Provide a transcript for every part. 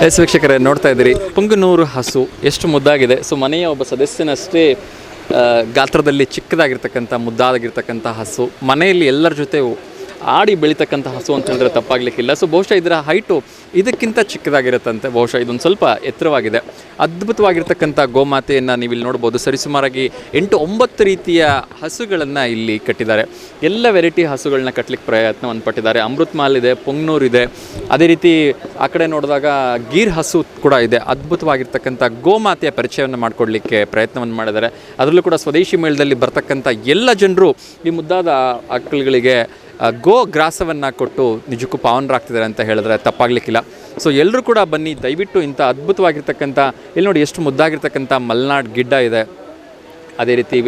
ವೀಕ್ಷಕರೇ ನೋಡ್ತಾ ಇದ್ದೀರಿ ಪುಂಗನೂರು ಹಸು ಎಷ್ಟು ಮುದ್ದಾಗಿದೆ. ಸೊ ಮನೆಯ ಒಬ್ಬ ಸದಸ್ಯನಷ್ಟೇ ಗಾತ್ರದಲ್ಲಿ ಚಿಕ್ಕದಾಗಿರ್ತಕ್ಕಂಥ ಮುದ್ದಾಗಿರ್ತಕ್ಕಂಥ ಹಸು, ಮನೆಯಲ್ಲಿ ಎಲ್ಲರ ಜೊತೆ ಆಡಿ ಬೆಳೀತಕ್ಕಂಥ ಹಸು ಅಂತ ಹೇಳಿದ್ರೆ ತಪ್ಪಾಗಲಿಕ್ಕಿಲ್ಲ. ಸೊ ಬಹುಶಃ ಇದರ ಹೈಟು ಇದಕ್ಕಿಂತ ಚಿಕ್ಕದಾಗಿರುತ್ತಂತೆ. ಬಹುಶಃ ಇದೊಂದು ಸ್ವಲ್ಪ ಎತ್ತರವಾಗಿದೆ. ಅದ್ಭುತವಾಗಿರ್ತಕ್ಕಂಥ ಗೋಮಾತೆಯನ್ನು ನೀವು ಇಲ್ಲಿ ನೋಡ್ಬೋದು. ಸರಿಸುಮಾರಾಗಿ 8-9 ರೀತಿಯ ಹಸುಗಳನ್ನು ಇಲ್ಲಿ ಕಟ್ಟಿದ್ದಾರೆ. ಎಲ್ಲ ವೆರೈಟಿ ಹಸುಗಳನ್ನ ಕಟ್ಟಲಿಕ್ಕೆ ಪ್ರಯತ್ನವನ್ನು ಪಟ್ಟಿದ್ದಾರೆ. ಅಮೃತ್ ಮಾಲ್ ಇದೆ, ಪುಂಗನೂರು ಇದೆ, ಅದೇ ರೀತಿ ಆ ಕಡೆ ನೋಡಿದಾಗ ಗೀರ್ ಹಸು ಕೂಡ ಇದೆ. ಅದ್ಭುತವಾಗಿರ್ತಕ್ಕಂಥ ಗೋಮಾತೆಯ ಪರಿಚಯವನ್ನು ಮಾಡಿಕೊಡ್ಲಿಕ್ಕೆ ಪ್ರಯತ್ನವನ್ನು ಮಾಡಿದ್ದಾರೆ. ಅದರಲ್ಲೂ ಕೂಡ ಸ್ವದೇಶಿ ಮೇಳದಲ್ಲಿ ಬರ್ತಕ್ಕಂಥ ಎಲ್ಲ ಜನರು ಈ ಮುದ್ದಾದ ಆಕಳುಗಳಿಗೆ ಗೋ ಗ್ರಾಸವನ್ನು ಕೊಟ್ಟು ನಿಜಕ್ಕೂ ಪಾವನರಾಗ್ತಿದ್ದಾರೆ ಅಂತ ಹೇಳಿದ್ರೆ ತಪ್ಪಾಗಲಿಕ್ಕಿಲ್ಲ. ಸೊ ಎಲ್ಲರೂ ಕೂಡ ಬನ್ನಿ, ದಯವಿಟ್ಟು ಇಂಥ ಅದ್ಭುತವಾಗಿರ್ತಕ್ಕಂಥ ಇಲ್ಲಿ ನೋಡಿ ಎಷ್ಟು ಮುದ್ದಾಗಿರ್ತಕ್ಕಂಥ ಮಲೆನಾಡು ಗಿಡ್ಡ ಇದೆ, ಅದೇ ರೀತಿ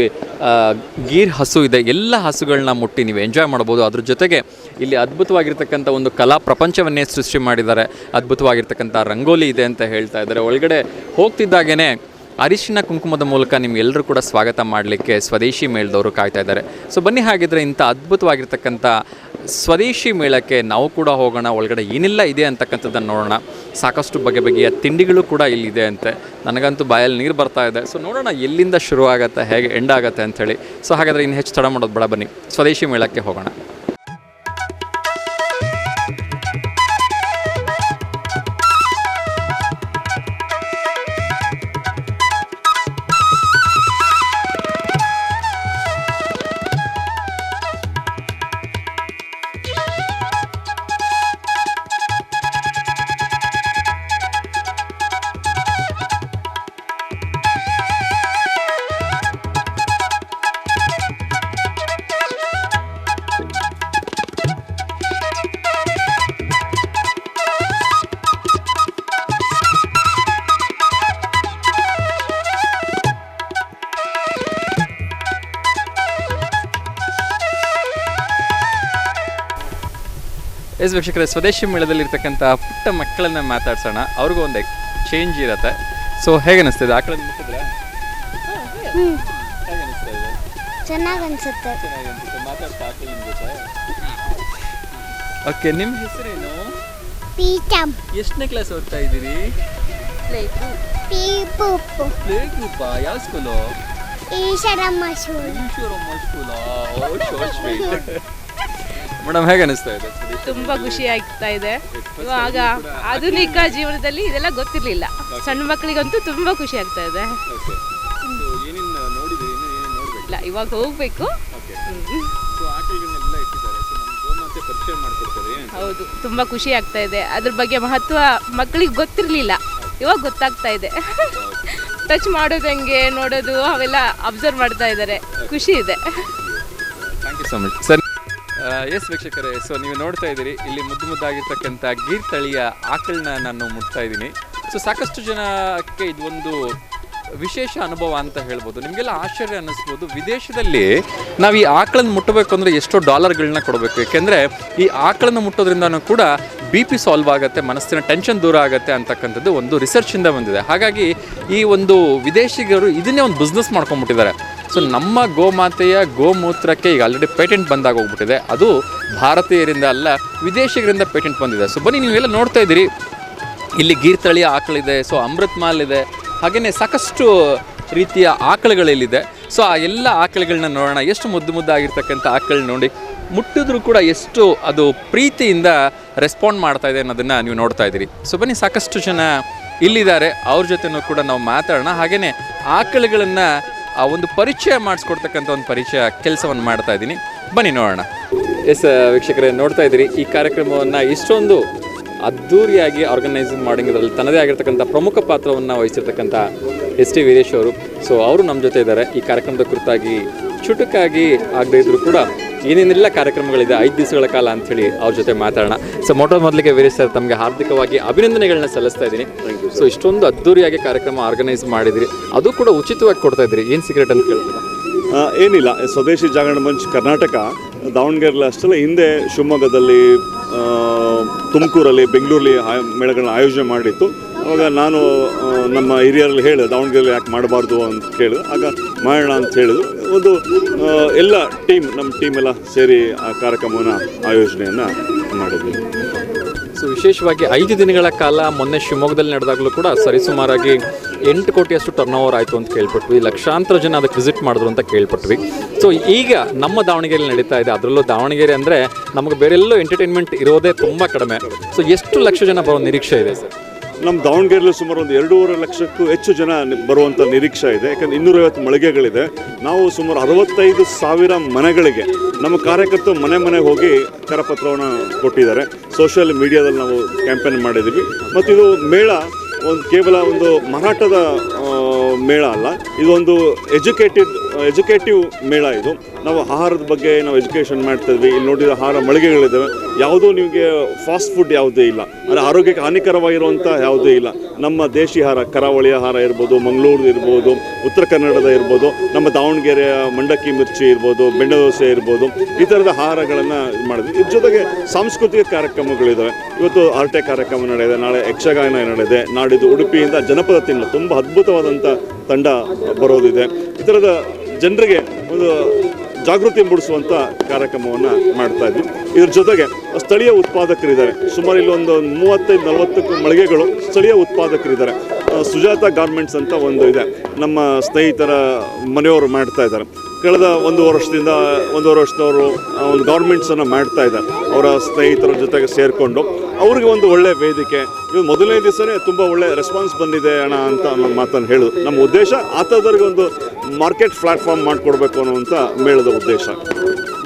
ಗೀರ್ ಹಸು ಇದೆ. ಎಲ್ಲ ಹಸುಗಳನ್ನ ಮುಟ್ಟಿ ನೀವು ಎಂಜಾಯ್ ಮಾಡ್ಬೋದು. ಅದ್ರ ಜೊತೆಗೆ ಇಲ್ಲಿ ಅದ್ಭುತವಾಗಿರ್ತಕ್ಕಂಥ ಒಂದು ಕಲಾ ಪ್ರಪಂಚವನ್ನೇ ಸೃಷ್ಟಿ ಮಾಡಿದ್ದಾರೆ. ಅದ್ಭುತವಾಗಿರ್ತಕ್ಕಂಥ ರಂಗೋಲಿ ಇದೆ ಅಂತ ಹೇಳ್ತಾ ಇದ್ದಾರೆ. ಒಳಗಡೆ ಹೋಗ್ತಿದ್ದಾಗೇ ಅರಿಶಿನ ಕುಂಕುಮದ ಮೂಲಕ ನಿಮ್ಗೆಲ್ಲರೂ ಕೂಡ ಸ್ವಾಗತ ಮಾಡಲಿಕ್ಕೆ ಸ್ವದೇಶಿ ಮೇಳದವರು ಕಾಯ್ತಾ ಇದ್ದಾರೆ. ಸೊ ಬನ್ನಿ, ಹಾಗಿದ್ರೆ ಇಂಥ ಅದ್ಭುತವಾಗಿರ್ತಕ್ಕಂಥ ಸ್ವದೇಶಿ ಮೇಳಕ್ಕೆ ನಾವು ಕೂಡ ಹೋಗೋಣ. ಒಳಗಡೆ ಏನೆಲ್ಲ ಇದೆ ಅಂತಕ್ಕಂಥದ್ದನ್ನು ನೋಡೋಣ. ಸಾಕಷ್ಟು ಬಗೆ ಬಗೆಯ ತಿಂಡಿಗಳು ಕೂಡ ಇಲ್ಲಿದೆ ಅಂತೆ. ನನಗಂತೂ ಬಾಯಲ್ಲಿ ನೀರು ಬರ್ತಾ ಇದೆ. ಸೊ ನೋಡೋಣ ಎಲ್ಲಿಂದ ಶುರು ಆಗುತ್ತೆ, ಹೇಗೆ ಎಂಡ್ ಆಗುತ್ತೆ ಅಂಥೇಳಿ. ಸೊ ಹಾಗಾದರೆ ಇನ್ನು ಹೆಚ್ಚು ತಡ ಮಾಡೋದು ಬೇಡ, ಬನ್ನಿ ಸ್ವದೇಶಿ ಮೇಳಕ್ಕೆ ಹೋಗೋಣ. ವೀಕ್ಷಕರೇ, ಸ್ವದೇಶಿ ಮೇಳದಲ್ಲಿರ್ತಕ್ಕಂಥ ಪುಟ್ಟ ಮಕ್ಕಳನ್ನ ಮಾತಾಡ್ಸೋಣ. ಅವ್ರಿಗೂ ಒಂದು ಚೇಂಜ್ ಇರುತ್ತೆ. ಸೊ ಹೇಗೆ ಅನಿಸ್ತಿದೆ ಆಕಳನ್ನ ಮುಟ್ಟಿದ್ರೆ? ಹೇಗೆ ಅನಿಸ್ತಾ ಇದೆ? ಚೆನ್ನಾಗಿ ಅನ್ಸುತ್ತೆ. ಮಾತಾಡ್ತಾ ಆಕಳಿನ ಜೊತೆ. ಓಕೆ, ನಿಮ್ಮ ಹೆಸರೇನು? ಪೀಟಮ್. ಎಷ್ಟನೇ ಕ್ಲಾಸ್ ಓದ್ತಾ ಇದ್ದೀರಿ? ಪ್ಲೇ ಗ್ರೂಪಾ? ಯಾವ ಸ್ಕೂಲು? ಈಶ್ವರಮ್ಮ ಸ್ಕೂಲ್. ಮೇಡಮ್ ಹೇಗೆ ಅನಿಸ್ತಾ ಇದೆ? ತುಂಬಾ ಖುಷಿ ಆಗ್ತಾ ಇದೆ. ಇವಾಗ ಆಧುನಿಕ ಜೀವನದಲ್ಲಿ ಇದೆಲ್ಲ ಗೊತ್ತಿರಲಿಲ್ಲ. ಸಣ್ಣ ಮಕ್ಕಳಿಗಂತೂ ತುಂಬಾ ಖುಷಿ ಆಗ್ತಾ ಇದೆ. ಇಲ್ಲ, ಇವಾಗ ಹೋಗ್ಬೇಕು. ಹೌದು, ತುಂಬಾ ಖುಷಿ ಆಗ್ತಾ ಇದೆ. ಅದ್ರ ಬಗ್ಗೆ ಮಹತ್ವ ಮಕ್ಕಳಿಗೆ ಗೊತ್ತಿರಲಿಲ್ಲ, ಇವಾಗ ಗೊತ್ತಾಗ್ತಾ ಇದೆ. ಟಚ್ ಮಾಡೋದು ಹೆಂಗೆ, ನೋಡೋದು ಅವೆಲ್ಲ ಅಬ್ಸರ್ವ್ ಮಾಡ್ತಾ ಇದ್ದಾರೆ. ಖುಷಿ ಇದೆ. Thank you so much sir. Yes ವೀಕ್ಷಕರೇ, ಸೊ ನೀವು ನೋಡ್ತಾ ಇದ್ದೀರಿ ಇಲ್ಲಿ ಮುದ್ದಾಗಿರ್ತಕ್ಕಂಥ ಗೀರ್ ತಳಿಯ ಆಕಳನ್ನ ನಾನು ಮುಟ್ತಾ ಇದ್ದೀನಿ. ಸೊ ಸಾಕಷ್ಟು ಜನಕ್ಕೆ ಇದೊಂದು ವಿಶೇಷ ಅನುಭವ ಅಂತ ಹೇಳ್ಬೋದು. ನಿಮಗೆಲ್ಲ ಆಶ್ಚರ್ಯ ಅನ್ನಿಸ್ಬೋದು. ವಿದೇಶದಲ್ಲಿ ನಾವು ಈ ಆಕಳನ್ನು ಮುಟ್ಟಬೇಕು ಅಂದರೆ ಎಷ್ಟೋ ಡಾಲರ್ಗಳನ್ನ ಕೊಡಬೇಕು. ಏಕೆಂದರೆ ಈ ಆಕಳನ್ನು ಮುಟ್ಟೋದ್ರಿಂದನೂ ಕೂಡ BP ಸಾಲ್ವ್ ಆಗುತ್ತೆ, ಮನಸ್ಸಿನ ಟೆನ್ಷನ್ ದೂರ ಆಗುತ್ತೆ ಅಂತಕ್ಕಂಥದ್ದು ಒಂದು ರಿಸರ್ಚಿಂದ ಬಂದಿದೆ. ಹಾಗಾಗಿ ಈ ಒಂದು ವಿದೇಶಿಗರು ಇದನ್ನೇ ಒಂದು ಬಿಸ್ನೆಸ್ ಮಾಡ್ಕೊಂಡ್ಬಿಟ್ಟಿದ್ದಾರೆ. ಸೊ ನಮ್ಮ ಗೋಮಾತೆಯ ಗೋಮೂತ್ರಕ್ಕೆ ಈಗ ಆಲ್ರೆಡಿ ಪೇಟೆಂಟ್ ಬಂದಾಗ ಹೋಗ್ಬಿಟ್ಟಿದೆ. ಅದು ಭಾರತೀಯರಿಂದ ಅಲ್ಲ, ವಿದೇಶಿಗರಿಂದ ಪೇಟೆಂಟ್ ಬಂದಿದೆ. ಸೊ ಬನ್ನಿ, ನೀವೆಲ್ಲ ನೋಡ್ತಾ ಇದ್ದೀರಿ ಇಲ್ಲಿ ಗೀರ್ ತಳಿಯ ಆಕಳಿದೆ. ಸೊ ಅಮೃತ್ ಮಾಲ್ ಇದೆ, ಹಾಗೆಯೇ ಸಾಕಷ್ಟು ರೀತಿಯ ಆಕಳುಗಳಿಲ್ಲಿದೆ. ಸೊ ಆ ಎಲ್ಲ ಆಕಳುಗಳನ್ನ ನೋಡೋಣ. ಎಷ್ಟು ಮುದ್ದಾಗಿರ್ತಕ್ಕಂಥ ಆಕಳು ನೋಡಿ, ಮುಟ್ಟಿದ್ರೂ ಕೂಡ ಎಷ್ಟು ಅದು ಪ್ರೀತಿಯಿಂದ ರೆಸ್ಪಾಂಡ್ ಮಾಡ್ತಾ ಇದೆ ಅನ್ನೋದನ್ನು ನೀವು ನೋಡ್ತಾ ಇದ್ದೀರಿ. ಸೊ ಬನ್ನಿ, ಸಾಕಷ್ಟು ಜನ ಇಲ್ಲಿದ್ದಾರೆ, ಅವ್ರ ಜೊತೆನೂ ಕೂಡ ನಾವು ಮಾತಾಡೋಣ. ಹಾಗೆಯೇ ಆಕಳುಗಳನ್ನು ಆ ಒಂದು ಪರಿಚಯ ಮಾಡಿಸ್ಕೊಡ್ತಕ್ಕಂಥ ಒಂದು ಪರಿಚಯ ಕೆಲಸವನ್ನು ಮಾಡ್ತಾ ಇದ್ದೀನಿ. ಬನ್ನಿ ನೋಡೋಣ. ಎಸ್ ವೀಕ್ಷಕರೇ, ನೋಡ್ತಾ ಇದ್ದೀರಿ ಈ ಕಾರ್ಯಕ್ರಮವನ್ನು ಇಷ್ಟೊಂದು ಅದ್ಧೂರಿಯಾಗಿ ಆರ್ಗನೈಸ್ ಮಾಡೋದ್ರಲ್ಲಿ ತನ್ನದೇ ಆಗಿರ್ತಕ್ಕಂಥ ಪ್ರಮುಖ ಪಾತ್ರವನ್ನು ವಹಿಸಿರ್ತಕ್ಕಂಥ ST ವೀರೇಶ್ ಅವರು. ಸೊ ಅವರು ನಮ್ಮ ಜೊತೆ ಇದ್ದಾರೆ. ಈ ಕಾರ್ಯಕ್ರಮದ ಕುರಿತಾಗಿ ಚುಟುಕಾಗಿ ಆಗದೇ ಇದ್ರೂ ಕೂಡ ಏನೇನೆಲ್ಲ ಕಾರ್ಯಕ್ರಮಗಳಿದೆ 5 ದಿವಸಗಳ ಕಾಲ ಅಂಥೇಳಿ ಅವ್ರ ಜೊತೆ ಮಾತಾಡೋಣ. ಸೊ ಮೊದಲಿಗೆ ವೀರೇಶ್ ಸರ್, ತಮಗೆ ಹಾರ್ದಿಕವಾಗಿ ಅಭಿನಂದನೆಗಳನ್ನ ಸಲ್ಲಿಸ್ತಾ ಇದ್ದೀನಿ. ಸೊ ಇಷ್ಟೊಂದು ಅದ್ಧೂರಿಯಾಗಿ ಕಾರ್ಯಕ್ರಮ ಆರ್ಗನೈಸ್ ಮಾಡಿದಿರಿ, ಅದು ಕೂಡ ಉಚಿತವಾಗಿ ಕೊಡ್ತಾ ಇದ್ದೀರಿ. ಏನು ಸೀಕ್ರೆಟ್ ಅಂತ ಕೇಳ್ತೀರಾ? ಏನಿಲ್ಲ, ಸ್ವದೇಶಿ ಜಾಗರಣ ಮಂಚ್ ಕರ್ನಾಟಕ ದಾವಣಗೆರೆಯಲ್ಲಿ ಅಷ್ಟಲ್ಲ, ಹಿಂದೆ ಶಿವಮೊಗ್ಗದಲ್ಲಿ, ತುಮಕೂರಲ್ಲಿ, ಬೆಂಗಳೂರಲ್ಲಿ ಮೇಳಗಳನ್ನ ಆಯೋಜನೆ ಮಾಡಿತ್ತು. ಅವಾಗ ನಾನು ನಮ್ಮ ಹಿರಿಯರಲ್ಲಿ ಹೇಳಿದೆ ದಾವಣಗೆರೆಯಲ್ಲಿ ಯಾಕೆ ಮಾಡಬಾರ್ದು ಅಂತ ಕೇಳಿದೆ. ಆಗ ಮಾಡೋಣ ಅಂತ ಹೇಳಿದ್ರು. ಒಂದು ಎಲ್ಲ ನಮ್ಮ ಟೀಮ್ ಎಲ್ಲ ಸೇರಿ ಆ ಕಾರ್ಯಕ್ರಮವನ್ನು ಆಯೋಜನೆಯನ್ನು ಮಾಡಿದ್ವಿ. ಸೊ ವಿಶೇಷವಾಗಿ 5 ದಿನಗಳ ಕಾಲ ಮೊನ್ನೆ ಶಿವಮೊಗ್ಗದಲ್ಲಿ ನಡೆದಾಗಲೂ ಕೂಡ ಸರಿಸುಮಾರಾಗಿ 8 ಕೋಟಿಯಷ್ಟು ಟರ್ನ್ ಓವರ್ ಆಯಿತು ಅಂತ ಕೇಳ್ಪಟ್ವಿ, ಲಕ್ಷಾಂತರ ಜನ ಅದಕ್ಕೆ ವಿಸಿಟ್ ಮಾಡಿದ್ರು ಅಂತ ಕೇಳ್ಪಟ್ವಿ. ಸೊ ಈಗ ನಮ್ಮ ದಾವಣಗೆರೆಯಲ್ಲಿ ನಡೀತಾ ಇದೆ, ಅದರಲ್ಲೂ ದಾವಣಗೆರೆ ಅಂದರೆ ನಮಗೆ ಬೇರೆಲ್ಲೂ ಎಂಟರ್ಟೈನ್ಮೆಂಟ್ ಇರೋದೇ ತುಂಬ ಕಡಿಮೆ. ಸೊ ಎಷ್ಟು ಲಕ್ಷ ಜನ ಬರೋ ನಿರೀಕ್ಷೆ ಇದೆ ಸರ್? ನಮ್ಮ ದಾವಣಗೆರೆಯಲ್ಲಿ ಸುಮಾರು ಒಂದು 2.5 ಲಕ್ಷಕ್ಕೂ ಹೆಚ್ಚು ಜನ ಬರುವಂಥ ನಿರೀಕ್ಷೆ ಇದೆ. ಯಾಕಂದರೆ 250 ಮಳಿಗೆಗಳಿದೆ. ನಾವು ಸುಮಾರು 65,000 ಮನೆಗಳಿಗೆ ನಮ್ಮ ಕಾರ್ಯಕರ್ತರು ಮನೆಗೆ ಹೋಗಿ ಕರಪತ್ರವನ್ನು ಕೊಟ್ಟಿದ್ದಾರೆ. ಸೋಷಿಯಲ್ ಮೀಡಿಯಾದಲ್ಲಿ ನಾವು ಕ್ಯಾಂಪೇನ್ ಮಾಡಿದ್ದೀವಿ. ಮತ್ತು ಇದು ಮೇಳ ಕೇವಲ ಒಂದು ಮಾರಾಟದ ಮೇಳ ಅಲ್ಲ, ಇದೊಂದು ಎಜುಕೇಟಿವ್ ಮೇಳ. ಇದು ನಾವು ಆಹಾರದ ಬಗ್ಗೆ ನಾವು ಎಜುಕೇಷನ್ ಮಾಡ್ತಿದ್ವಿ. ಇಲ್ಲಿ ನೋಡಿದ ಆಹಾರ ಮಳಿಗೆಗಳಿದ್ದಾವೆ, ಯಾವುದೂ ನಿಮಗೆ ಫಾಸ್ಟ್ ಫುಡ್ ಯಾವುದೇ ಇಲ್ಲ, ಅಂದರೆ ಆರೋಗ್ಯಕ್ಕೆ ಹಾನಿಕರವಾಗಿರುವಂಥ ಯಾವುದೇ ಇಲ್ಲ. ನಮ್ಮ ದೇಶಿ ಆಹಾರ, ಕರಾವಳಿ ಆಹಾರ ಇರ್ಬೋದು, ಮಂಗಳೂರು ಇರ್ಬೋದು, ಉತ್ತರ ಕನ್ನಡದ ಇರ್ಬೋದು, ನಮ್ಮ ದಾವಣಗೆರೆಯ ಮಂಡಕ್ಕಿ ಮಿರ್ಚಿ ಇರ್ಬೋದು, ಬೆಣ್ಣೆ ದೋಸೆ ಇರ್ಬೋದು, ಈ ಥರದ ಆಹಾರಗಳನ್ನು ಮಾಡಿದ್ವಿ. ಇದ್ರ ಜೊತೆಗೆ ಸಾಂಸ್ಕೃತಿಕ ಕಾರ್ಯಕ್ರಮಗಳಿದ್ದಾವೆ. ಇವತ್ತು ಆರ್ಟೆ ಕಾರ್ಯಕ್ರಮ ನಡೆದಿದೆ, ನಾಳೆ ಯಕ್ಷಗಾನ ನಡೆದಿದೆ, ನಾಡಿದ್ದು ಉಡುಪಿಯಿಂದ ಜನಪದ ತಿಂಗಳು ತುಂಬ ಅದ್ಭುತವಾದಂಥ ತಂಡ ಬರೋದಿದೆ. ಈ ಥರದ ಜನರಿಗೆ ಒಂದು ಜಾಗೃತಿ ಮೂಡಿಸುವಂಥ ಕಾರ್ಯಕ್ರಮವನ್ನು ಮಾಡ್ತಾ ಇದ್ವಿ. ಇದ್ರ ಜೊತೆಗೆ ಸ್ಥಳೀಯ ಉತ್ಪಾದಕರಿದ್ದಾರೆ. ಸುಮಾರು ಇಲ್ಲೊಂದು 35-40 ಮಳಿಗೆಗಳು ಸ್ಥಳೀಯ ಉತ್ಪಾದಕರಿದ್ದಾರೆ. ಸುಜಾತ ಗಾರ್ಮೆಂಟ್ಸ್ ಅಂತ ಒಂದು ಇದೆ, ನಮ್ಮ ಸ್ನೇಹಿತರ ಮನೆಯವರು ಮಾಡ್ತಾ ಇದ್ದಾರೆ. ಕಳೆದ 1 ವರ್ಷದವರು ಒಂದು ಗಾರ್ಮೆಂಟ್ಸನ್ನು ಮಾಡ್ತಾ ಇದ್ದಾರೆ. ಅವರ ಸ್ನೇಹಿತರ ಜೊತೆಗೆ ಸೇರಿಕೊಂಡು ಅವ್ರಿಗೆ ಒಂದು ಒಳ್ಳೆಯ ವೇದಿಕೆ. ಇದು ಮೊದಲನೇ ದಿವಸನೇ ತುಂಬ ಒಳ್ಳೆ ರೆಸ್ಪಾನ್ಸ್ ಬಂದಿದೆ ಅಣ್ಣ ಅಂತ ಅನ್ನೋ ಮಾತನ್ನು ಹೇಳೋದು. ನಮ್ಮ ಉದ್ದೇಶ ಆತದವ್ರಿಗೆ ಒಂದು ಮಾರ್ಕೆಟ್ ಪ್ಲಾಟ್ಫಾರ್ಮ್ ಮಾಡಿಕೊಡ್ಬೇಕು ಅನ್ನುವಂಥ ಮೇಳದ ಉದ್ದೇಶ.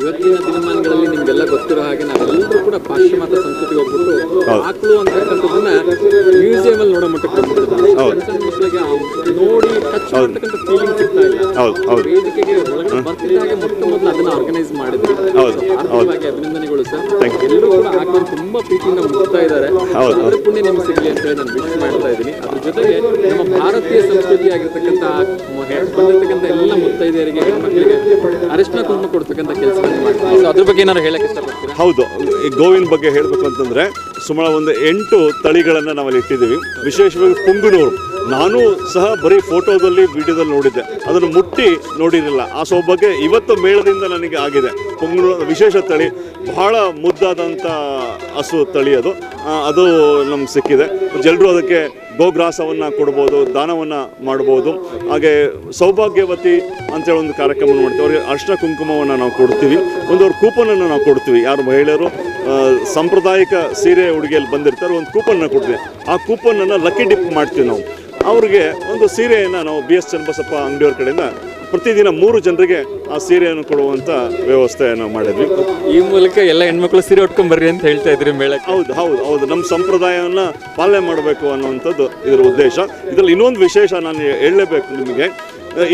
ಇವತ್ತಿನ ದಿನಮಾನಗಳಲ್ಲಿ ನಿಮಗೆಲ್ಲ ಗೊತ್ತಿರೋ ಹಾಗೆ ನಾವೆಲ್ಲರೂ ಕೂಡ ಪಾಶ್ಚಿಮಾತ್ಯ ಸಂಸ್ಕೃತಿಗೆ ಹೋಗ್ಬಿಟ್ಟು ಆಕಳು ಅಂತಕ್ಕಂಥದ್ದನ್ನ ಮ್ಯೂಸಿಯಂ ಅಲ್ಲಿ ನೋಡೋ ಮಟ್ಟಕ್ಕೆ ಸಣ್ಣ ಮಕ್ಕಳಿಗೆ ನೋಡಿ ಟಚ್ ಮಾಡ್ತಕ್ಕಂಥ ಫೀಲಿಂಗ್ ಸಿಗ್ತಾ ಇಲ್ಲ. ವೇದಿಕೆಗೆ ಒಳಗಡೆ ಬರ್ತಿದ್ದಾಗೆ ಮೊದಲು ಅದನ್ನ ಆರ್ಗನೈಸ್ ಮಾಡಿದ್ವಿ. ಆರ್ಥಿಕವಾಗಿ ಅಭಿನಂದನೆಗಳು ಸರ್. ಎಲ್ಲರೂ ಕೂಡ ಆಕಳು ತುಂಬಾ ಪ್ರೀತಿಯಿಂದ ಮುಗ್ತಾ ಇದ್ದಾರೆ. ಅದರ ಪುಣ್ಯ ನಿಮ್ಗೆ ಸಿಗಲಿ ಅಂತ ಹೇಳಿ ನಾನು ವಿಶ್ ಮಾಡ್ತಾ ಇದ್ದೀನಿ. ಅದ್ರ ಜೊತೆಗೆ ನಮ್ಮ ಭಾರತೀಯ ಸಂಸ್ಕೃತಿ ಆಗಿರ್ತಕ್ಕಂಥ ಬಂದಿರ್ತಕ್ಕಂಥ ಎಲ್ಲ ಮುತ್ತೈದೆಯರಿಗೆ ಹೆಣ್ಮಕ್ಳಿಗೆ ಅರಿಶಿನ ಕುಂಕುಮ ಕೊಡ್ತಕ್ಕಂಥ ಕೆಲಸ. ಅದ್ರ ಬಗ್ಗೆ ಏನಾದ್ರು ಹೇಳಕ್ಕೆ ಇಷ್ಟಪಡ್ತೀರಾ? ಹೌದು, ಈ ಗೋವಿನ ಬಗ್ಗೆ ಹೇಳಬೇಕು ಅಂತಂದರೆ ಸುಮಾರು ಒಂದು 8 ತಳಿಗಳನ್ನು ನಾವಲ್ಲಿ ಇಟ್ಟಿದ್ದೀವಿ. ವಿಶೇಷವಾಗಿ ಪುಂಗನೂರು ನಾನು ಸಹ ಬರೀ ಫೋಟೋದಲ್ಲಿ ವಿಡಿಯೋದಲ್ಲಿ ನೋಡಿದ್ದೆ, ಅದನ್ನು ಮುಟ್ಟಿ ನೋಡಿರಲಿಲ್ಲ. ಆ ಸೌಭಾಗ್ಯ ಇವತ್ತು ಮೇಳದಿಂದ ನನಗೆ ಆಗಿದೆ. ಪುಂಗನೂರು ವಿಶೇಷ ತಳಿ, ಬಹಳ ಮುದ್ದಾದಂಥ ಹಸು ತಳಿ ಅದು ನಮ್ಗೆ ಸಿಕ್ಕಿದೆ. ಎಲ್ಲರೂ ಅದಕ್ಕೆ ಗೋಗ್ರಾಸವನ್ನು ಕೊಡ್ಬೋದು, ದಾನವನ್ನು ಮಾಡ್ಬೋದು. ಹಾಗೆ ಸೌಭಾಗ್ಯವತಿ ಅಂತೇಳಿ ಒಂದು ಕಾರ್ಯಕ್ರಮ ಮಾಡ್ತೀವಿ. ಅವ್ರಿಗೆ ಅರಿಶಿನ ಕುಂಕುಮವನ್ನು ನಾವು ಕೊಡ್ತೀವಿ. ಅವ್ರ ಕೂಪನನ್ನು ನಾವು ಕೊಡ್ತೀವಿ. ಯಾರು ಮಹಿಳೆಯರು ಸಾಂಪ್ರದಾಯಿಕ ಸೀರೆ ಉಡುಗೆಯಲ್ಲಿ ಬಂದಿರ್ತಾರೆ, ಒಂದು ಕೂಪನ್ನ ಕೊಡ್ತೀವಿ. ಆ ಕೂಪನನ್ನು ಲಕ್ಕಿ ಡಿಪ್ ಮಾಡ್ತೀವಿ ನಾವು. ಅವ್ರಿಗೆ ಒಂದು ಸೀರೆಯನ್ನು ನಾವು BS ಚನ್ನಬಸಪ್ಪ ಅಂಗಡಿಯವ್ರ ಕಡೆಯಿಂದ ಪ್ರತಿದಿನ 3 ಜನರಿಗೆ ಆ ಸೀರೆಯನ್ನು ಕೊಡುವಂಥ ವ್ಯವಸ್ಥೆಯನ್ನು ಮಾಡಿದ್ವಿ. ಈ ಮೂಲಕ ಎಲ್ಲ ಹೆಣ್ಮಕ್ಳು ಸೀರೆ ಉಟ್ಕೊಂಡ್ ಬರ್ರಿ ಅಂತ ಹೇಳ್ತಾ ಇದ್ರಿ ಮೇಳಕ್ಕೆ. ಹೌದು ನಮ್ಮ ಸಂಪ್ರದಾಯವನ್ನು ಪಾಲನೆ ಮಾಡಬೇಕು ಅನ್ನುವಂಥದ್ದು ಇದರ ಉದ್ದೇಶ. ಇದರಲ್ಲಿ ಇನ್ನೊಂದು ವಿಶೇಷ ನಾನು ಹೇಳಲೇಬೇಕು ನಿಮಗೆ.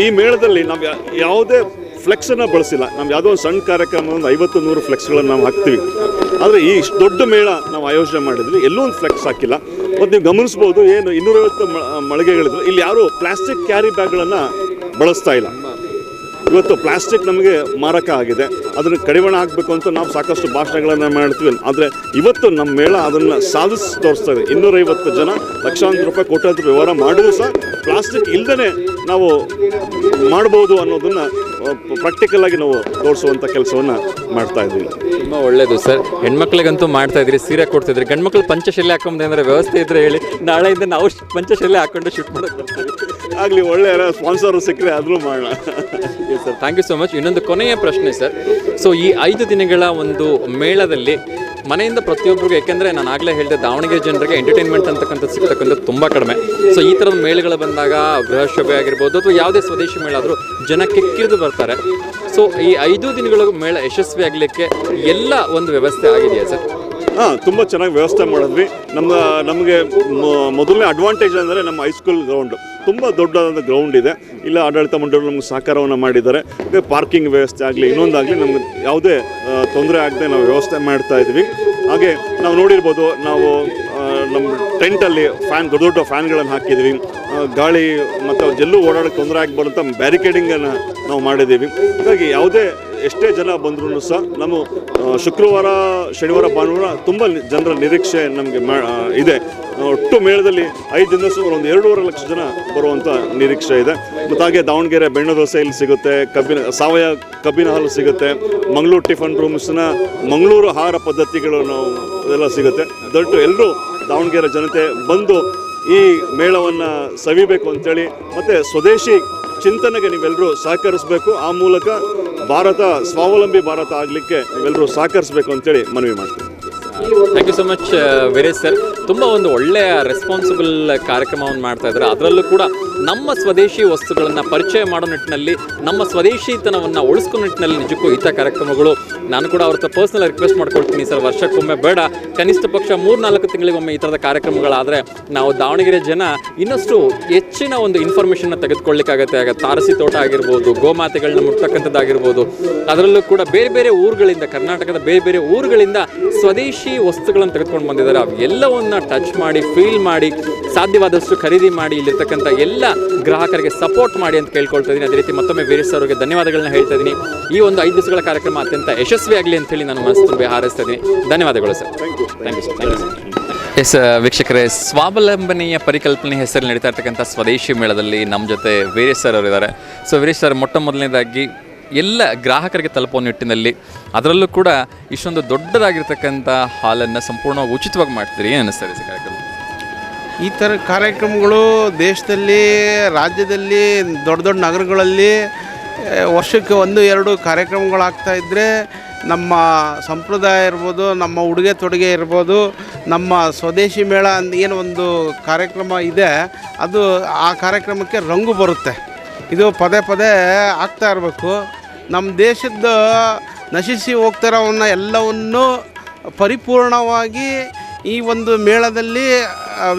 ಈ ಮೇಳದಲ್ಲಿ ನಾವು ಯಾವುದೇ ಫ್ಲೆಕ್ಸನ್ನು ಬಳಸಿಲ್ಲ. ನಾವು ಯಾವುದೋ ಒಂದು ಸಣ್ಣ ಕಾರ್ಯಕ್ರಮ ಒಂದು 50-100 ಫ್ಲೆಕ್ಸ್ಗಳನ್ನು ನಾವು ಹಾಕ್ತೀವಿ. ಆದರೆ ಈ ಇಷ್ಟು ದೊಡ್ಡ ಮೇಳ ನಾವು ಆಯೋಜನೆ ಮಾಡಿದ್ವಿ, ಎಲ್ಲೂ ಒಂದು ಫ್ಲೆಕ್ಸ್ ಹಾಕಿಲ್ಲ. ಮತ್ತು ನೀವು ಗಮನಿಸ್ಬೋದು, ಏನು 250 ಮಳಿಗೆಗಳಿದ್ರು, ಇಲ್ಲಿ ಯಾರೂ ಪ್ಲಾಸ್ಟಿಕ್ ಕ್ಯಾರಿ ಬ್ಯಾಗ್ಗಳನ್ನು ಬಳಸ್ತಾ ಇಲ್ಲ. ಇವತ್ತು ಪ್ಲಾಸ್ಟಿಕ್ ನಮಗೆ ಮಾರಕ ಆಗಿದೆ, ಅದನ್ನು ಕಡಿವಾಣ ಆಗಬೇಕು ಅಂತ ನಾವು ಸಾಕಷ್ಟು ಭಾಷಣಗಳನ್ನು ಮಾಡ್ತೀವಿ. ಆದರೆ ಇವತ್ತು ನಮ್ಮ ಮೇಳ ಅದನ್ನು ಸಾಧಿಸಿ ತೋರಿಸ್ತಾ ಇದೆ. 250 ಜನ ಲಕ್ಷಾಂತರ ರೂಪಾಯಿ ಕೋಟ್ಯಾಂತರ ವ್ಯವಹಾರ ಮಾಡಿದ್ರು ಸಹ ಪ್ಲಾಸ್ಟಿಕ್ ಇಲ್ಲದೇ ನಾವು ಮಾಡ್ಬೋದು ಅನ್ನೋದನ್ನು ಪ್ರಾಕ್ಟಿಕಲ್ ಆಗಿ ನಾವು ತೋರಿಸುವಂಥ ಕೆಲಸವನ್ನು ಮಾಡ್ತಾ ಇದ್ದೀವಿ. ತುಂಬ ಒಳ್ಳೆಯದು ಸರ್. ಹೆಣ್ಮಕ್ಳಿಗಂತೂ ಮಾಡ್ತಾ ಇದ್ರಿ, ಸೀರೆ ಕೊಡ್ತಿದ್ರಿ. ಗಂಡ್ಮಕ್ಳು ಪಂಚಶೈಲಿ ಹಾಕೊಂಬಂದ್ರೆ ವ್ಯವಸ್ಥೆ ಇದ್ರೆ ಹೇಳಿ, ನಾಳೆಯಿಂದ ನಾವು ಪಂಚಶೈಲಿ ಹಾಕೊಂಡು ಶೂಟ್ ಮಾಡೋಕ್ಕೆ ಬರ್ತೀವಿ. ಆಗಲಿ, ಒಳ್ಳೆಯ ಸ್ಪಾನ್ಸರ್ ಸಿಕ್ಕರೆ ಅದನ್ನು ಮಾಡೋಣ. Yes sir, thank you so much. ಇನ್ನೊಂದು ಕೊನೆಯ ಪ್ರಶ್ನೆ ಸರ್. ಸೊ ಈ 5 ದಿನಗಳ ಒಂದು ಮೇಳದಲ್ಲಿ ಮನೆಯಿಂದ ಪ್ರತಿಯೊಬ್ಬರಿಗೂ, ಯಾಕೆಂದರೆ ನಾನು ಆಗಲೇ ಹೇಳಿದೆ, ದಾವಣಗೆರೆ ಜನರಿಗೆ ಎಂಟರ್ಟೈನ್ಮೆಂಟ್ ಅಂತಕ್ಕಂಥದ್ದು ಸಿಗ್ತಕ್ಕಂಥದ್ದು ತುಂಬ ಕಡಿಮೆ. ಸೊ ಈ ಥರದ ಮೇಳಗಳು ಬಂದಾಗ ಗೃಹ ಶೋಭೆ ಆಗಿರ್ಬೋದು ಅಥವಾ ಯಾವುದೇ ಸ್ವದೇಶಿ ಮೇಳ ಆದರೂ ಜನ ಕಿಕ್ಕಿರಿದು ಬರ್ತಾರೆ. ಸೊ ಈ 5 ದಿನಗಳ ಮೇಳ ಯಶಸ್ವಿ ಆಗಲಿಕ್ಕೆ ಎಲ್ಲ ಒಂದು ವ್ಯವಸ್ಥೆ ಆಗಿದೆಯಾ ಸರ್? ತುಂಬ ಚೆನ್ನಾಗಿ ವ್ಯವಸ್ಥೆ ಮಾಡಿದ್ವಿ. ನಮಗೆ ಮೊದಲನೇ ಅಡ್ವಾಂಟೇಜ್ ಅಂದರೆ ನಮ್ಮ ಹೈಸ್ಕೂಲ್ ಗ್ರೌಂಡ್ ತುಂಬ ದೊಡ್ಡದಾದ ಗ್ರೌಂಡ್ ಇದೆ. ಇಲ್ಲ ಆಡಳಿತ ಮಂಡಳಿಗಳು ನಮ್ಗೆ ಸಹಕಾರವನ್ನು ಮಾಡಿದ್ದಾರೆ. ಪಾರ್ಕಿಂಗ್ ವ್ಯವಸ್ಥೆ ಆಗಲಿ ಇನ್ನೊಂದಾಗಲಿ ನಮ್ಗೆ ಯಾವುದೇ ತೊಂದರೆ ಆಗದೆ ನಾವು ವ್ಯವಸ್ಥೆ ಮಾಡ್ತಾ ಇದ್ವಿ. ಹಾಗೆ ನಾವು ನೋಡಿರ್ಬೋದು, ನಾವು ನಮ್ಮ ಟೆಂಟಲ್ಲಿ ದೊಡ್ಡ ದೊಡ್ಡ ಫ್ಯಾನ್ಗಳನ್ನು ಹಾಕಿದ್ವಿ. ಗಾಳಿ ಮತ್ತು ಎಲ್ಲೂ ಓಡಾಡೋಕ್ಕೆ ತೊಂದರೆ ಆಗಬಾರ್ದಂಥ ಬ್ಯಾರಿಕೇಡಿಂಗನ್ನು ನಾವು ಮಾಡಿದ್ದೀವಿ. ಹಾಗಾಗಿ ಯಾವುದೇ ಎಷ್ಟೇ ಜನ ಬಂದರೂ ಸಹ ನಮ್ಮ ಶುಕ್ರವಾರ, ಶನಿವಾರ, ಭಾನುವಾರ ತುಂಬ ಜನರ ನಿರೀಕ್ಷೆ ನಮಗೆ ಇದೆ. ಒಟ್ಟು ಮೇಳದಲ್ಲಿ 5 ದಿನ ಸುಮಾರು ಒಂದು 2.5 ಲಕ್ಷ ಜನ ಬರುವಂಥ ನಿರೀಕ್ಷೆ ಇದೆ. ಮತ್ತು ಹಾಗೆ ದಾವಣಗೆರೆ ಬೆಣ್ಣೆ ದೋಸೆ ಇಲ್ಲಿ ಸಿಗುತ್ತೆ, ಸಾವಯವ ಕಬ್ಬಿನ ಹಾಲು ಸಿಗುತ್ತೆ, ಮಂಗಳೂರು ಟಿಫನ್ ರೂಮ್ಸ್ನ ಮಂಗಳೂರು ಆಹಾರ ಪದ್ಧತಿಗಳು ಅದೆಲ್ಲ ಸಿಗುತ್ತೆ. ದೊಡ್ಡ ಎಲ್ಲರೂ ದಾವಣಗೆರೆ ಜನತೆ ಬಂದು ಈ ಮೇಳವನ್ನು ಸವಿಬೇಕು ಅಂತೇಳಿ, ಮತ್ತು ಸ್ವದೇಶಿ ಚಿಂತನೆಗೆ ನೀವೆಲ್ಲರೂ ಸಹಕರಿಸಬೇಕು. ಆ ಮೂಲಕ ಭಾರತ ಸ್ವಾವಲಂಬಿ ಭಾರತ ಆಗಲಿಕ್ಕೆ ನೀವೆಲ್ಲರೂ ಸಹಕರಿಸಬೇಕು ಅಂತೇಳಿ ಮನವಿ ಮಾಡ್ತೀನಿ. Thank you so much Veeresh sir. ತುಂಬ ಒಂದು ಒಳ್ಳೆಯ ರೆಸ್ಪಾನ್ಸಿಬಲ್ ಕಾರ್ಯಕ್ರಮವನ್ನು ಮಾಡ್ತಾ ಇದ್ದಾರೆ. ಅದರಲ್ಲೂ ಕೂಡ ನಮ್ಮ ಸ್ವದೇಶಿ ವಸ್ತುಗಳನ್ನು ಪರಿಚಯ ಮಾಡೋ ನಿಟ್ಟಿನಲ್ಲಿ, ನಮ್ಮ ಸ್ವದೇಶಿತನವನ್ನು ಉಳಿಸ್ಕೋ ನಿಟ್ಟಿನಲ್ಲಿ ನಿಜಕ್ಕೂ ಇಂಥ ಕಾರ್ಯಕ್ರಮಗಳು ನಾನು ಕೂಡ ಅವ್ರ ಹತ್ರ ಪರ್ಸ್ನಲ್ ರಿಕ್ವೆಸ್ಟ್ ಮಾಡ್ಕೊಳ್ತೀನಿ ಸರ್, ವರ್ಷಕ್ಕೊಮ್ಮೆ ಬೇಡ, ಕನಿಷ್ಠ ಪಕ್ಷ 3-4 ತಿಂಗಳಿಗೊಮ್ಮೆ ಈ ಥರದ ಕಾರ್ಯಕ್ರಮಗಳಾದರೆ ನಾವು ದಾವಣಗೆರೆ ಜನ ಇನ್ನಷ್ಟು ಹೆಚ್ಚಿನ ಒಂದು ಇನ್ಫಾರ್ಮೇಷನ್ನ ತೆಗೆದುಕೊಳ್ಳಿಕ್ಕಾಗತ್ತೆ. ಆಗ ತಾರಸಿ ತೋಟ ಆಗಿರ್ಬೋದು, ಗೋಮಾತೆಗಳನ್ನ ಮುಟ್ತಕ್ಕಂಥದ್ದಾಗಿರ್ಬೋದು, ಅದರಲ್ಲೂ ಕೂಡ ಬೇರೆ ಬೇರೆ ಊರುಗಳಿಂದ, ಕರ್ನಾಟಕದ ಬೇರೆ ಬೇರೆ ಊರುಗಳಿಂದ ಸ್ವದೇಶಿ ವಸ್ತುಗಳನ್ನು ತೆಗೆದುಕೊಂಡು ಬಂದಿದ್ದಾರೆ. ಅವೆಲ್ಲವನ್ನ ಟಚ್ ಮಾಡಿ, ಫೀಲ್ ಮಾಡಿ, ಸಾಧ್ಯವಾದಷ್ಟು ಖರೀದಿ ಮಾಡಿ, ಇಲ್ಲಿರ್ತಕ್ಕಂಥ ಎಲ್ಲ ಗ್ರಾಹಕರಿಗೆ ಸಪೋರ್ಟ್ ಮಾಡಿ ಅಂತ ಕೇಳ್ಕೊಳ್ತಾ ಇದ್ದೀನಿ. ಅದೇ ರೀತಿ ಮತ್ತೊಮ್ಮೆ ವೀರೇಶ್ ಅವರಿಗೆ ಧನ್ಯವಾದಗಳನ್ನ ಹೇಳ್ತಾ ಇದ್ದೀನಿ. ಈ ಒಂದು 5 ದಿವಸಗಳ ಕಾರ್ಯಕ್ರಮ ಅತ್ಯಂತ ಯಶಸ್ವಿಯಾಗಲಿ ಅಂತ ಹೇಳಿ ನಾನು ಮನಸ್ಸು ತುಂಬಿ ಹಾರೈಸ್ತಾ ಇದ್ದೀನಿ. ಧನ್ಯವಾದಗಳು sir. Thank you sir. Yes ವೀಕ್ಷಕರೇ, ಸ್ವಾವಲಂಬನೆಯ ಪರಿಕಲ್ಪನೆ ಹೆಸರಲ್ಲಿ ನಡೀತಾ ಇರ್ತಕ್ಕಂಥ ಸ್ವದೇಶಿ ಮೇಳದಲ್ಲಿ ನಮ್ಮ ಜೊತೆ ವೀರೇಶ್ ಸರ್ ಅವರಿದ್ದಾರೆ. ಸೊ ವೀರೇಶ್ ಸರ್, ಮೊಟ್ಟ ಮೊದಲನೇದಾಗಿ ಎಲ್ಲ ಗ್ರಾಹಕರಿಗೆ ತಲುಪೋ ನಿಟ್ಟಿನಲ್ಲಿ, ಅದರಲ್ಲೂ ಕೂಡ ಇಷ್ಟೊಂದು ದೊಡ್ಡದಾಗಿರ್ತಕ್ಕಂಥ ಹಾಲನ್ನು ಸಂಪೂರ್ಣವಾಗಿ ಉಚಿತವಾಗಿ ಮಾಡ್ತೀರಿ, ಏನು ಅನ್ನಿಸ್ತಾರೆ ಸರ್ ಕಾರ್ಯಕ್ರಮ? ಈ ಥರ ಕಾರ್ಯಕ್ರಮಗಳು ದೇಶದಲ್ಲಿ, ರಾಜ್ಯದಲ್ಲಿ, ದೊಡ್ಡ ದೊಡ್ಡ ನಗರಗಳಲ್ಲಿ ವರ್ಷಕ್ಕೆ 1-2 ಕಾರ್ಯಕ್ರಮಗಳಾಗ್ತಾ ಇದ್ದರೆ ನಮ್ಮ ಸಂಪ್ರದಾಯ ಇರ್ಬೋದು, ನಮ್ಮ ಉಡುಗೆ ತೊಡುಗೆ ಇರ್ಬೋದು, ನಮ್ಮ ಸ್ವದೇಶಿ ಮೇಳ ಏನು ಒಂದು ಕಾರ್ಯಕ್ರಮ ಇದೆ, ಅದು ಆ ಕಾರ್ಯಕ್ರಮಕ್ಕೆ ರಂಗು ಬರುತ್ತೆ. ಇದು ಪದೇ ಪದೇ ಆಗ್ತಾ ಇರಬೇಕು. ನಮ್ಮ ದೇಶದ ನಶಿಸಿ ಹೋಗ್ತಿರೋವನ್ನ ಎಲ್ಲವನ್ನು ಪರಿಪೂರ್ಣವಾಗಿ ಈ ಒಂದು ಮೇಳದಲ್ಲಿ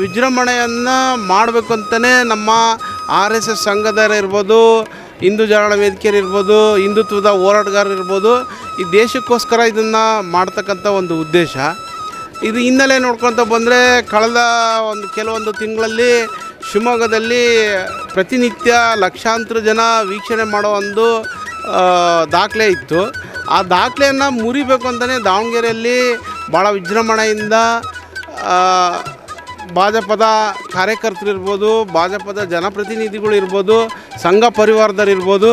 ವಿಜೃಂಭಣೆಯನ್ನು ಮಾಡಬೇಕು ಅಂತಲೇ ನಮ್ಮ RSS ಸಂಘದವರಿರ್ಬೋದು, ಹಿಂದೂ ಜಾಗರಣ ವೇದಿಕೆಯರಿರ್ಬೋದು, ಹಿಂದುತ್ವದ ಹೋರಾಟಗಾರರು ಇರ್ಬೋದು, ಈ ದೇಶಕ್ಕೋಸ್ಕರ ಇದನ್ನು ಮಾಡ್ತಕ್ಕಂಥ ಒಂದು ಉದ್ದೇಶ. ಇದು ಹಿನ್ನೆಲೆ ನೋಡ್ಕೊತ ಬಂದರೆ ಕಳೆದ ಕೆಲವೊಂದು ತಿಂಗಳಲ್ಲಿ ಶಿವಮೊಗ್ಗದಲ್ಲಿ ಪ್ರತಿನಿತ್ಯ ಲಕ್ಷಾಂತರ ಜನ ವೀಕ್ಷಣೆ ಮಾಡೋ ಒಂದು ದಾಖಲೆ ಇತ್ತು. ಆ ದಾಖಲೆಯನ್ನು ಮುರಿಬೇಕು ಅಂತಲೇ ದಾವಣಗೆರೆಯಲ್ಲಿ ಭಾಳ ವಿಜೃಂಭಣೆಯಿಂದ ಭಾಜಪದ ಕಾರ್ಯಕರ್ತರಿರ್ಬೋದು, ಭಾಜಪದ ಜನಪ್ರತಿನಿಧಿಗಳು ಇರ್ಬೋದು, ಸಂಘ ಪರಿವಾರದಲ್ಲಿರ್ಬೋದು,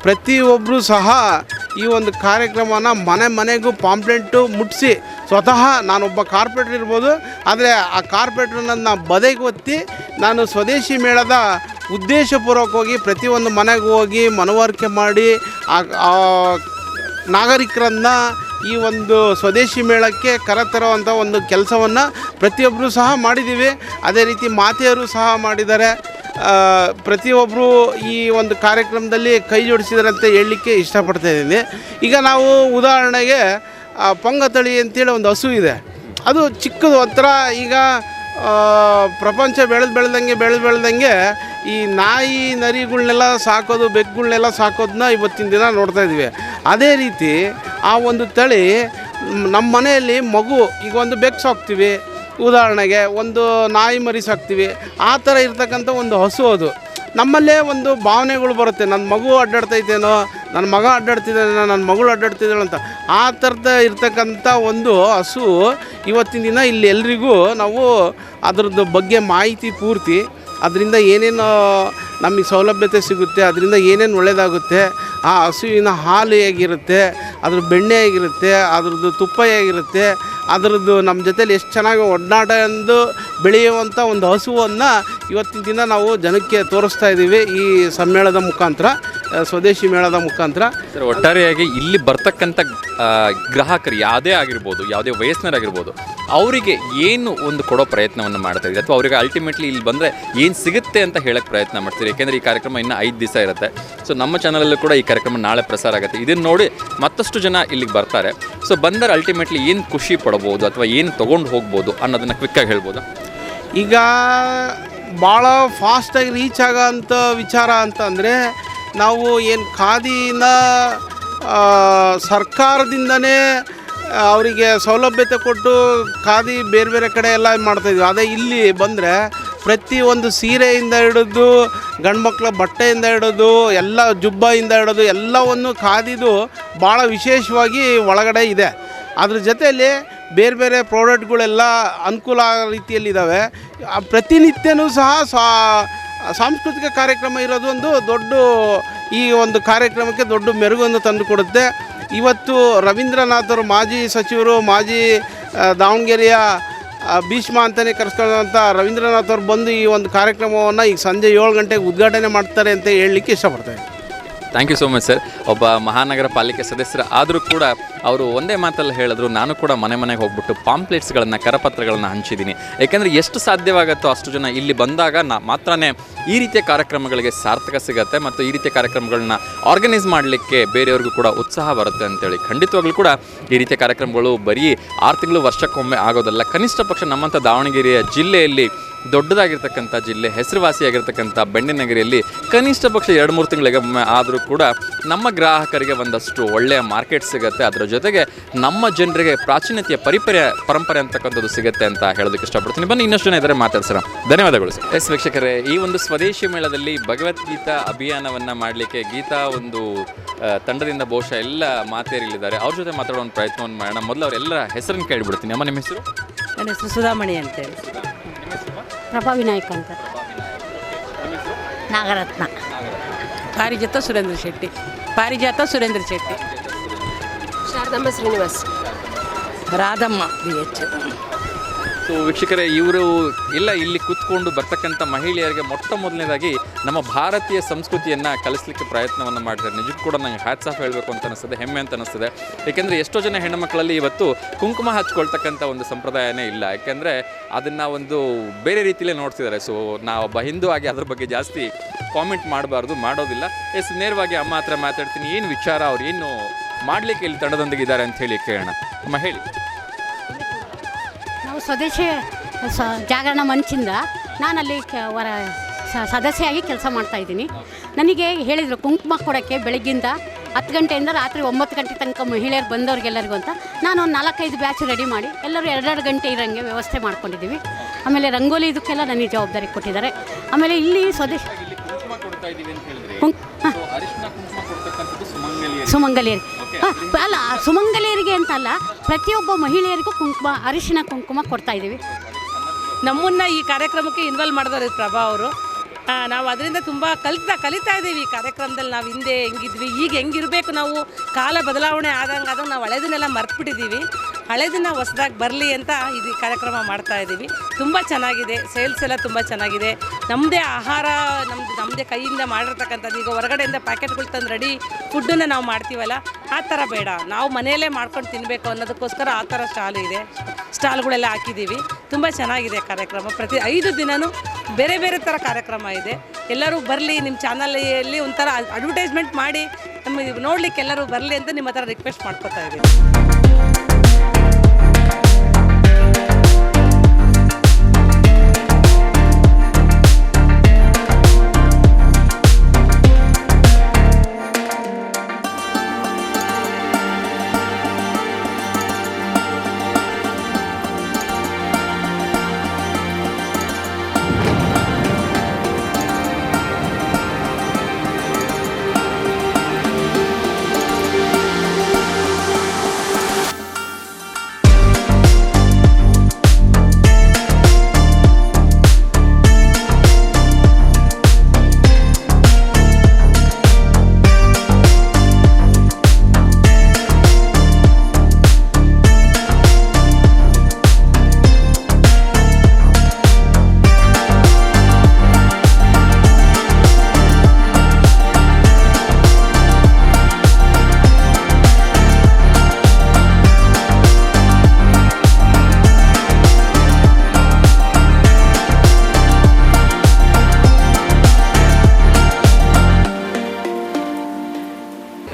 ಪ್ರತಿಯೊಬ್ಬರು ಸಹ ಈ ಒಂದು ಕಾರ್ಯಕ್ರಮನ ಮನೆ ಮನೆಗೂ ಪಾಂಪ್ಲೆಂಟು ಮುಟ್ಟಿಸಿ, ಸ್ವತಃ ನಾನೊಬ್ಬ ಕಾರ್ಪೊರೇಟರ್ ಇರ್ಬೋದು, ಆದರೆ ಆ ಕಾರ್ಪೊರೇಟ್ರನ್ನ ಬದೆಗೆ ಒತ್ತಿ ನಾನು ಸ್ವದೇಶಿ ಮೇಳದ ಉದ್ದೇಶಪೂರ್ವಕವಾಗಿ ಪ್ರತಿಯೊಂದು ಮನೆಗೂ ಹೋಗಿ ಮನವರಿಕೆ ಮಾಡಿ ಆ ನಾಗರಿಕರನ್ನು ಈ ಒಂದು ಸ್ವದೇಶಿ ಮೇಳಕ್ಕೆ ಕರೆತರುವಂಥ ಒಂದು ಕೆಲಸವನ್ನು ಪ್ರತಿಯೊಬ್ಬರು ಸಹ ಮಾಡಿದ್ದೀವಿ. ಅದೇ ರೀತಿ ಮಾತೆಯರು ಸಹ ಮಾಡಿದ್ದಾರೆ. ಪ್ರತಿಯೊಬ್ಬರು ಈ ಒಂದು ಕಾರ್ಯಕ್ರಮದಲ್ಲಿ ಕೈ ಜೋಡಿಸಿದ್ದಾರೆ ಅಂತ ಹೇಳಲಿಕ್ಕೆ ಇಷ್ಟಪಡ್ತಾಯಿದ್ದೀನಿ. ಈಗ ನಾವು ಉದಾಹರಣೆಗೆ ಪಂಗತಳಿ ಅಂತೇಳಿ ಒಂದು ಹಸು ಇದೆ. ಅದು ಚಿಕ್ಕದು ಒಂಥರ, ಈಗ ಪ್ರಪಂಚ ಬೆಳೆದಂಗೆ ಈ ನಾಯಿ ನರಿಗಳ್ನೆಲ್ಲ ಸಾಕೋದು, ಬೆಕ್ಕುಗಳನ್ನೆಲ್ಲ ಸಾಕೋದನ್ನ ಇವತ್ತಿನ ದಿನ ನೋಡ್ತಾ ಇದ್ದೀವಿ. ಅದೇ ರೀತಿ ಆ ಒಂದು ತಳಿ ನಮ್ಮ ಮನೆಯಲ್ಲಿ ಮಗು, ಈಗ ಒಂದು ಬೆಕ್ಕು ಸಾಕ್ತೀವಿ, ಉದಾಹರಣೆಗೆ ಒಂದು ನಾಯಿ ಮರಿ ಸಾಕ್ತೀವಿ, ಆ ಥರ ಇರ್ತಕ್ಕಂಥ ಒಂದು ಹಸು. ಅದು ನಮ್ಮಲ್ಲೇ ಒಂದು ಭಾವನೆಗಳು ಬರುತ್ತೆ, ನನ್ನ ಮಗು ಅಡ್ಡಾಡ್ತೈತೇನೋ, ನನ್ನ ಮಗ ಅಡ್ಡಾಡ್ತಿದ್ದಾನೋ, ನನ್ನ ಮಗಳು ಅಡ್ಡಾಡ್ತಿದ್ದಾಳೆ ಅಂತ. ಆ ಥರದ ಇರ್ತಕ್ಕಂಥ ಒಂದು ಹಸು ಇವತ್ತಿನ ದಿನ ಇಲ್ಲಿ ಎಲ್ರಿಗೂ ನಾವು ಅದರದ್ದು ಬಗ್ಗೆ ಮಾಹಿತಿ ಪೂರ್ತಿ, ಅದರಿಂದ ಏನೇನು ನಮಗೆ ಸೌಲಭ್ಯತೆ ಸಿಗುತ್ತೆ, ಅದರಿಂದ ಏನೇನು ಒಳ್ಳೆಯದಾಗುತ್ತೆ, ಆ ಹಸುವಿನ ಹಾಲು ಹೇಗಿರುತ್ತೆ, ಅದ್ರ ಬೆಣ್ಣೆ ಹೇಗಿರುತ್ತೆ, ಅದ್ರದ್ದು ತುಪ್ಪ ಹೇಗಿರುತ್ತೆ, ಅದರದ್ದು ನಮ್ಮ ಜೊತೇಲಿ ಎಷ್ಟು ಚೆನ್ನಾಗಿ ಒಡನಾಟ ಎಂದು ಬೆಳೆಯುವಂಥ ಒಂದು ಹಸುವನ್ನು ಇವತ್ತಿನ ದಿನ ನಾವು ಜನಕ್ಕೆ ತೋರಿಸ್ತಾ ಇದ್ದೀವಿ ಈ ಸಮ್ಮೇಳನದ ಮುಖಾಂತರ, ಸ್ವದೇಶಿ ಮೇಳದ ಮುಖಾಂತರ. ಸರ್, ಒಟ್ಟಾರೆಯಾಗಿ ಇಲ್ಲಿ ಬರ್ತಕ್ಕಂಥ ಗ್ರಾಹಕರು ಯಾವುದೇ ಆಗಿರ್ಬೋದು, ಯಾವುದೇ ವಯಸ್ಸಿನರಾಗಿರ್ಬೋದು, ಅವರಿಗೆ ಏನು ಒಂದು ಕೊಡೋ ಪ್ರಯತ್ನವನ್ನು ಮಾಡ್ತಾ ಇದ್ದೀವಿ, ಅಥವಾ ಅವರಿಗೆ ಅಲ್ಟಿಮೇಟ್ಲಿ ಇಲ್ಲಿ ಬಂದರೆ ಏನು ಸಿಗುತ್ತೆ ಅಂತ ಹೇಳೋಕ್ಕೆ ಪ್ರಯತ್ನ ಮಾಡ್ತೀರಿ? ಯಾಕೆಂದರೆ ಈ ಕಾರ್ಯಕ್ರಮ ಇನ್ನೂ 5 ದಿವಸ ಇರುತ್ತೆ. ಸೊ ನಮ್ಮ ಚಾನಲಲ್ಲೂ ಕೂಡ ಈ ಕಾರ್ಯಕ್ರಮ ನಾಳೆ ಪ್ರಸಾರ ಆಗುತ್ತೆ. ಇದನ್ನು ನೋಡಿ ಮತ್ತಷ್ಟು ಜನ ಇಲ್ಲಿಗೆ ಬರ್ತಾರೆ. ಸೊ ಬಂದರೆ ಅಲ್ಟಿಮೇಟ್ಲಿ ಏನು ಖುಷಿ ಪಡ್ಬೋದು ಅಥವಾ ಏನು ತೊಗೊಂಡು ಹೋಗ್ಬೋದು ಅನ್ನೋದನ್ನು ಕ್ವಿಕ್ಕಾಗಿ ಹೇಳ್ಬೋದು. ಈಗ ಭಾಳ ಫಾಸ್ಟಾಗಿ ರೀಚ್ ಆಗೋಂಥ ವಿಚಾರ ಅಂತಂದರೆ, ನಾವು ಏನು ಖಾದಿನ ಸರ್ಕಾರದಿಂದನೇ ಅವರಿಗೆ ಸೌಲಭ್ಯತೆ ಕೊಟ್ಟು ಖಾದಿ ಬೇರೆ ಬೇರೆ ಕಡೆ ಎಲ್ಲ ಮಾಡ್ತಾಯಿದ್ವಿ. ಅದೇ ಇಲ್ಲಿ ಬಂದರೆ ಪ್ರತಿಯೊಂದು ಸೀರೆಯಿಂದ ಹಿಡಿದು ಗಂಡ್ಮಕ್ಳ ಬಟ್ಟೆಯಿಂದ ಹಿಡಿದು ಎಲ್ಲ ಜುಬ್ಬದಿಂದ ಹಿಡಿದು ಎಲ್ಲವನ್ನು ಖಾದಿದು ಭಾಳ ವಿಶೇಷವಾಗಿ ಒಳಗಡೆ ಇದೆ. ಅದ್ರ ಜೊತೆಯಲ್ಲಿ ಬೇರೆ ಬೇರೆ ಪ್ರಾಡಕ್ಟ್ಗಳೆಲ್ಲ ಅನುಕೂಲ ರೀತಿಯಲ್ಲಿದ್ದಾವೆ. ಪ್ರತಿನಿತ್ಯನೂ ಸಹ ಸಾಂಸ್ಕೃತಿಕ ಕಾರ್ಯಕ್ರಮ ಇರೋದು ಒಂದು ದೊಡ್ಡ ಈ ಒಂದು ಕಾರ್ಯಕ್ರಮಕ್ಕೆ ದೊಡ್ಡ ಮೆರುಗನ್ನು ತಂದು ಕೊಡುತ್ತೆ. ಇವತ್ತು ರವೀಂದ್ರನಾಥರು ಮಾಜಿ ಸಚಿವರು, ಮಾಜಿ ದಾವಣಗೆರೆಯ ಭೀಷ್ಮ ಅಂತಲೇ ಕರೆಸ್ಕೊಳ್ಳುವಂಥ ರವೀಂದ್ರನಾಥ್ ಅವ್ರು ಬಂದು ಈ ಒಂದು ಕಾರ್ಯಕ್ರಮವನ್ನು ಈಗ ಸಂಜೆ 7 ಗಂಟೆಗೆ ಉದ್ಘಾಟನೆ ಮಾಡ್ತಾರೆ ಅಂತ ಹೇಳಲಿಕ್ಕೆ ಇಷ್ಟಪಡ್ತೇನೆ. Thank you so much sir. ಒಬ್ಬ ಮಹಾನಗರ ಪಾಲಿಕೆ ಸದಸ್ಯರು ಆದರೂ ಕೂಡ ಅವರು ಒಂದೇ ಮಾತಲ್ಲಿ ಹೇಳಿದ್ರು, ನಾನು ಕೂಡ ಮನೆಗೆ ಹೋಗ್ಬಿಟ್ಟು ಪಾಂಪ್ಲೆಟ್ಸ್ಗಳನ್ನು, ಕರಪತ್ರಗಳನ್ನು ಹಂಚಿದ್ದೀನಿ. ಯಾಕೆಂದರೆ ಎಷ್ಟು ಸಾಧ್ಯವಾಗುತ್ತೋ ಅಷ್ಟು ಜನ ಇಲ್ಲಿ ಬಂದಾಗ ಮಾತ್ರನೇ ಈ ರೀತಿಯ ಕಾರ್ಯಕ್ರಮಗಳಿಗೆ ಸಾರ್ಥಕ ಸಿಗುತ್ತೆ ಮತ್ತು ಈ ರೀತಿಯ ಕಾರ್ಯಕ್ರಮಗಳನ್ನ ಆರ್ಗನೈಸ್ ಮಾಡಲಿಕ್ಕೆ ಬೇರೆಯವ್ರಿಗೂ ಕೂಡ ಉತ್ಸಾಹ ಬರುತ್ತೆ ಅಂತೇಳಿ. ಖಂಡಿತವಾಗ್ಲೂ ಕೂಡ ಈ ರೀತಿಯ ಕಾರ್ಯಕ್ರಮಗಳು ಬರೀ 6 ತಿಂಗಳು ವರ್ಷಕ್ಕೊಮ್ಮೆ ಆಗೋದಲ್ಲ. ಕನಿಷ್ಠ ಪಕ್ಷ ನಮ್ಮಂಥ ದಾವಣಗೆರೆಯ ಜಿಲ್ಲೆಯಲ್ಲಿ, ದೊಡ್ಡದಾಗಿರ್ತಕ್ಕಂಥ ಜಿಲ್ಲೆ, ಹೆಸರುವಾಸಿಯಾಗಿರ್ತಕ್ಕಂಥ ಬೆಣ್ಣೆನಗರಿಯಲ್ಲಿ ಕನಿಷ್ಠ ಪಕ್ಷ 2-3 ತಿಂಗಳಿಗೊಮ್ಮೆ ಆದರೂ ಕೂಡ ನಮ್ಮ ಗ್ರಾಹಕರಿಗೆ ಒಂದಷ್ಟು ಒಳ್ಳೆಯ ಮಾರ್ಕೆಟ್ ಸಿಗುತ್ತೆ. ಅದರ ಜೊತೆಗೆ ನಮ್ಮ ಜನರಿಗೆ ಪ್ರಾಚೀನತೆಯ ಪರಂಪರೆ ಅಂತಕ್ಕಂಥದ್ದು ಸಿಗುತ್ತೆ ಅಂತ ಹೇಳೋದಕ್ಕೆ ಇಷ್ಟಪಡ್ತೀನಿ. ಬನ್ನಿ ಇನ್ನಷ್ಟು ಜನ ಇದ್ದಾರೆ ಮಾತಾಡ್ಸೋಣ. ಧನ್ಯವಾದಗಳು ಸರ್. ಎಸ್ ವೀಕ್ಷಕರೇ, ಈ ಒಂದು ಸ್ವದೇಶಿ ಮೇಳದಲ್ಲಿ ಭಗವದ್ಗೀತಾ ಅಭಿಯಾನವನ್ನು ಮಾಡಲಿಕ್ಕೆ ಗೀತಾ ಒಂದು ತಂಡದಿಂದ ಬಹುಶಃ ಎಲ್ಲ ಮಾತೇರಿಲಿದ್ದಾರೆ. ಅವ್ರ ಜೊತೆ ಮಾತಾಡೋ ಒಂದು ಪ್ರಯತ್ನವನ್ನು ಮಾಡೋಣ. ಮೊದಲು ಅವರೆಲ್ಲರ ಹೆಸರನ್ನು ಕೇಳಿಬಿಡ್ತೀನಿ. ಅಮ್ಮ, ನಿಮ್ಮ ಹೆಸರು? ನನ್ನ ಹೆಸರು ಸುಧಾಮಣಿ ಅಂತೇಳಿ. ಪ್ರಭಾ ವಿನಾಯಕ್ ಅಂತ. ನಾಗರತ್ನ. ಪಾರಿಜಾತ ಸುರೇಂದ್ರ ಶೆಟ್ಟಿ. ಶಾರದಮ್ಮ ಶ್ರೀನಿವಾಸ್. ರಾಧಮ್ಮ BH. ಸೊ ವೀಕ್ಷಕರೇ, ಇವರು ಎಲ್ಲ ಇಲ್ಲಿ ಕೂತ್ಕೊಂಡು ಬರ್ತಕ್ಕಂಥ ಮಹಿಳೆಯರಿಗೆ ಮೊದಲನೇದಾಗಿ ನಮ್ಮ ಭಾರತೀಯ ಸಂಸ್ಕೃತಿಯನ್ನು ಕಲಿಸ್ಲಿಕ್ಕೆ ಪ್ರಯತ್ನವನ್ನು ಮಾಡಿದ್ದಾರೆ. ನಿಜಕ್ಕೂ ಕೂಡ ನಂಗೆ ಹ್ಯಾಟ್ಸ್ ಆಫ್ ಹೇಳಬೇಕು ಅಂತ ಅನಿಸ್ತದೆ, ಹೆಮ್ಮೆ ಅಂತ ಅನಿಸ್ತದೆ. ಏಕೆಂದರೆ ಎಷ್ಟೋ ಜನ ಹೆಣ್ಣುಮಕ್ಕಳಲ್ಲಿ ಇವತ್ತು ಕುಂಕುಮ ಹಚ್ಕೊಳ್ತಕ್ಕಂಥ ಒಂದು ಸಂಪ್ರದಾಯನೇ ಇಲ್ಲ. ಯಾಕೆಂದರೆ ಅದನ್ನು ಒಂದು ಬೇರೆ ರೀತಿಯಲ್ಲೇ ನೋಡ್ತಿದ್ದಾರೆ. ಸೊ ನಾವೊಬ್ಬ ಹಿಂದೂ ಆಗಿ ಅದ್ರ ಬಗ್ಗೆ ಜಾಸ್ತಿ ಕಾಮೆಂಟ್ ಮಾಡಬಾರ್ದು, ಮಾಡೋದಿಲ್ಲ. ನೇರವಾಗಿ ಅಮ್ಮ ಹತ್ರ ಮಾತಾಡ್ತೀನಿ. ಏನು ವಿಚಾರ, ಅವ್ರು ಏನು ಮಾಡಲಿಕ್ಕೆ ಇಲ್ಲಿ ತಂಡದೊಂದಿಗೆ ಇದ್ದಾರೆ ಅಂತ ಹೇಳಿ ಕೇಳೋಣ. ಅಮ್ಮ ಹೇಳಿ. ನಾವು ಸ್ವದೇಶಿ ಜಾಗರಣ ಮಂಚಿಂದ ನಾನಲ್ಲಿ ಸದಸ್ಯೆಯಾಗಿ ಕೆಲಸ ಮಾಡ್ತಾಯಿದ್ದೀನಿ. ನನಗೆ ಹೇಳಿದರು ಕುಂಕುಮ ಕೊಡೋಕ್ಕೆ ಬೆಳಗ್ಗಿಂದ 10 ಗಂಟೆಯಿಂದ ರಾತ್ರಿ 9 ಗಂಟೆ ತನಕ ಮಹಿಳೆಯರು ಬಂದವ್ರಿಗೆಲ್ಲರಿಗೂ ಅಂತ ನಾನು ಒಂದು 4-5 ಬ್ಯಾಚ್ ರೆಡಿ ಮಾಡಿ ಎಲ್ಲರೂ 2-2 ಗಂಟೆ ಇರೋಂಗೆ ವ್ಯವಸ್ಥೆ ಮಾಡ್ಕೊಂಡಿದ್ದೀವಿ. ಆಮೇಲೆ ರಂಗೋಲಿ ಇದಕ್ಕೆಲ್ಲ ನನಗೆ ಜವಾಬ್ದಾರಿ ಕೊಟ್ಟಿದ್ದಾರೆ. ಆಮೇಲೆ ಇಲ್ಲಿ ಸ್ವದೇಶಿ ಸುಮಂಗಲಿಯರಿಗೆ ಅಲ್ಲ, ಸುಮಂಗಲಿಯರಿಗೆ ಅಂತಲ್ಲ, ಪ್ರತಿಯೊಬ್ಬ ಮಹಿಳೆಯರಿಗೂ ಅರಿಶಿನ ಕುಂಕುಮ ಕೊಡ್ತಾ ಇದ್ದೀವಿ. ನಮ್ಮನ್ನು ಈ ಕಾರ್ಯಕ್ರಮಕ್ಕೆ ಇನ್ವಾಲ್ವ್ ಮಾಡಿದವರು ಪ್ರಭಾ ಅವರು. ನಾವು ಅದರಿಂದ ತುಂಬ ಕಲಿತಾ ಇದ್ದೀವಿ. ಈ ಕಾರ್ಯಕ್ರಮದಲ್ಲಿ ನಾವು ಹಿಂದೆ ಹೆಂಗಿದ್ವಿ, ಈಗ ಹೆಂಗಿರಬೇಕು, ನಾವು ಕಾಲ ಬದಲಾವಣೆ ಆದಂಗೆ ನಾವು ಹಳೆದನ್ನೆಲ್ಲ ಮರ್ತ್ಬಿಟ್ಟಿದ್ದೀವಿ. ಹಳೆದನ್ನ ಹೊಸದಾಗಿ ಬರಲಿ ಅಂತ ಇದು ಕಾರ್ಯಕ್ರಮ ಮಾಡ್ತಾ ಇದ್ದೀವಿ. ತುಂಬ ಚೆನ್ನಾಗಿದೆ, ಸೇಲ್ಸ್ ಎಲ್ಲ ತುಂಬ ಚೆನ್ನಾಗಿದೆ. ನಮ್ಮದೇ ಆಹಾರ, ನಮ್ಮದೇ ಕೈಯಿಂದ ಮಾಡಿರ್ತಕ್ಕಂಥದ್ದು. ಈಗ ಹೊರಗಡೆಯಿಂದ ಪ್ಯಾಕೆಟ್ಗಳು ತಂದು ರೆಡಿ ಫುಡ್ಡನ್ನು ನಾವು ಮಾಡ್ತೀವಲ್ಲ, ಆ ಥರ ಬೇಡ, ನಾವು ಮನೆಯಲ್ಲೇ ಮಾಡ್ಕೊಂಡು ತಿನ್ನಬೇಕು ಅನ್ನೋದಕ್ಕೋಸ್ಕರ ಆ ಥರ ಸ್ಟಾಲ್ಗಳೆಲ್ಲ ಹಾಕಿದ್ದೀವಿ. ತುಂಬ ಚೆನ್ನಾಗಿದೆ ಕಾರ್ಯಕ್ರಮ. ಪ್ರತಿ 5 ದಿನವೂ ಬೇರೆ ಬೇರೆ ಥರ ಕಾರ್ಯಕ್ರಮ ಇದೆ. ಎಲ್ಲರೂ ಬರಲಿ, ನಿಮ್ಮ ಚಾನಲಲ್ಲಿ ಒಂಥರ ಅಡ್ವರ್ಟೈಸ್ಮೆಂಟ್ ಮಾಡಿ ನಮಗೆ ನೋಡಲಿಕ್ಕೆ ಎಲ್ಲರೂ ಬರಲಿ ಅಂತ ನಿಮ್ಮ ಹತ್ರ ರಿಕ್ವೆಸ್ಟ್ ಮಾಡ್ಕೊತಾ ಇದ್ದೀವಿ.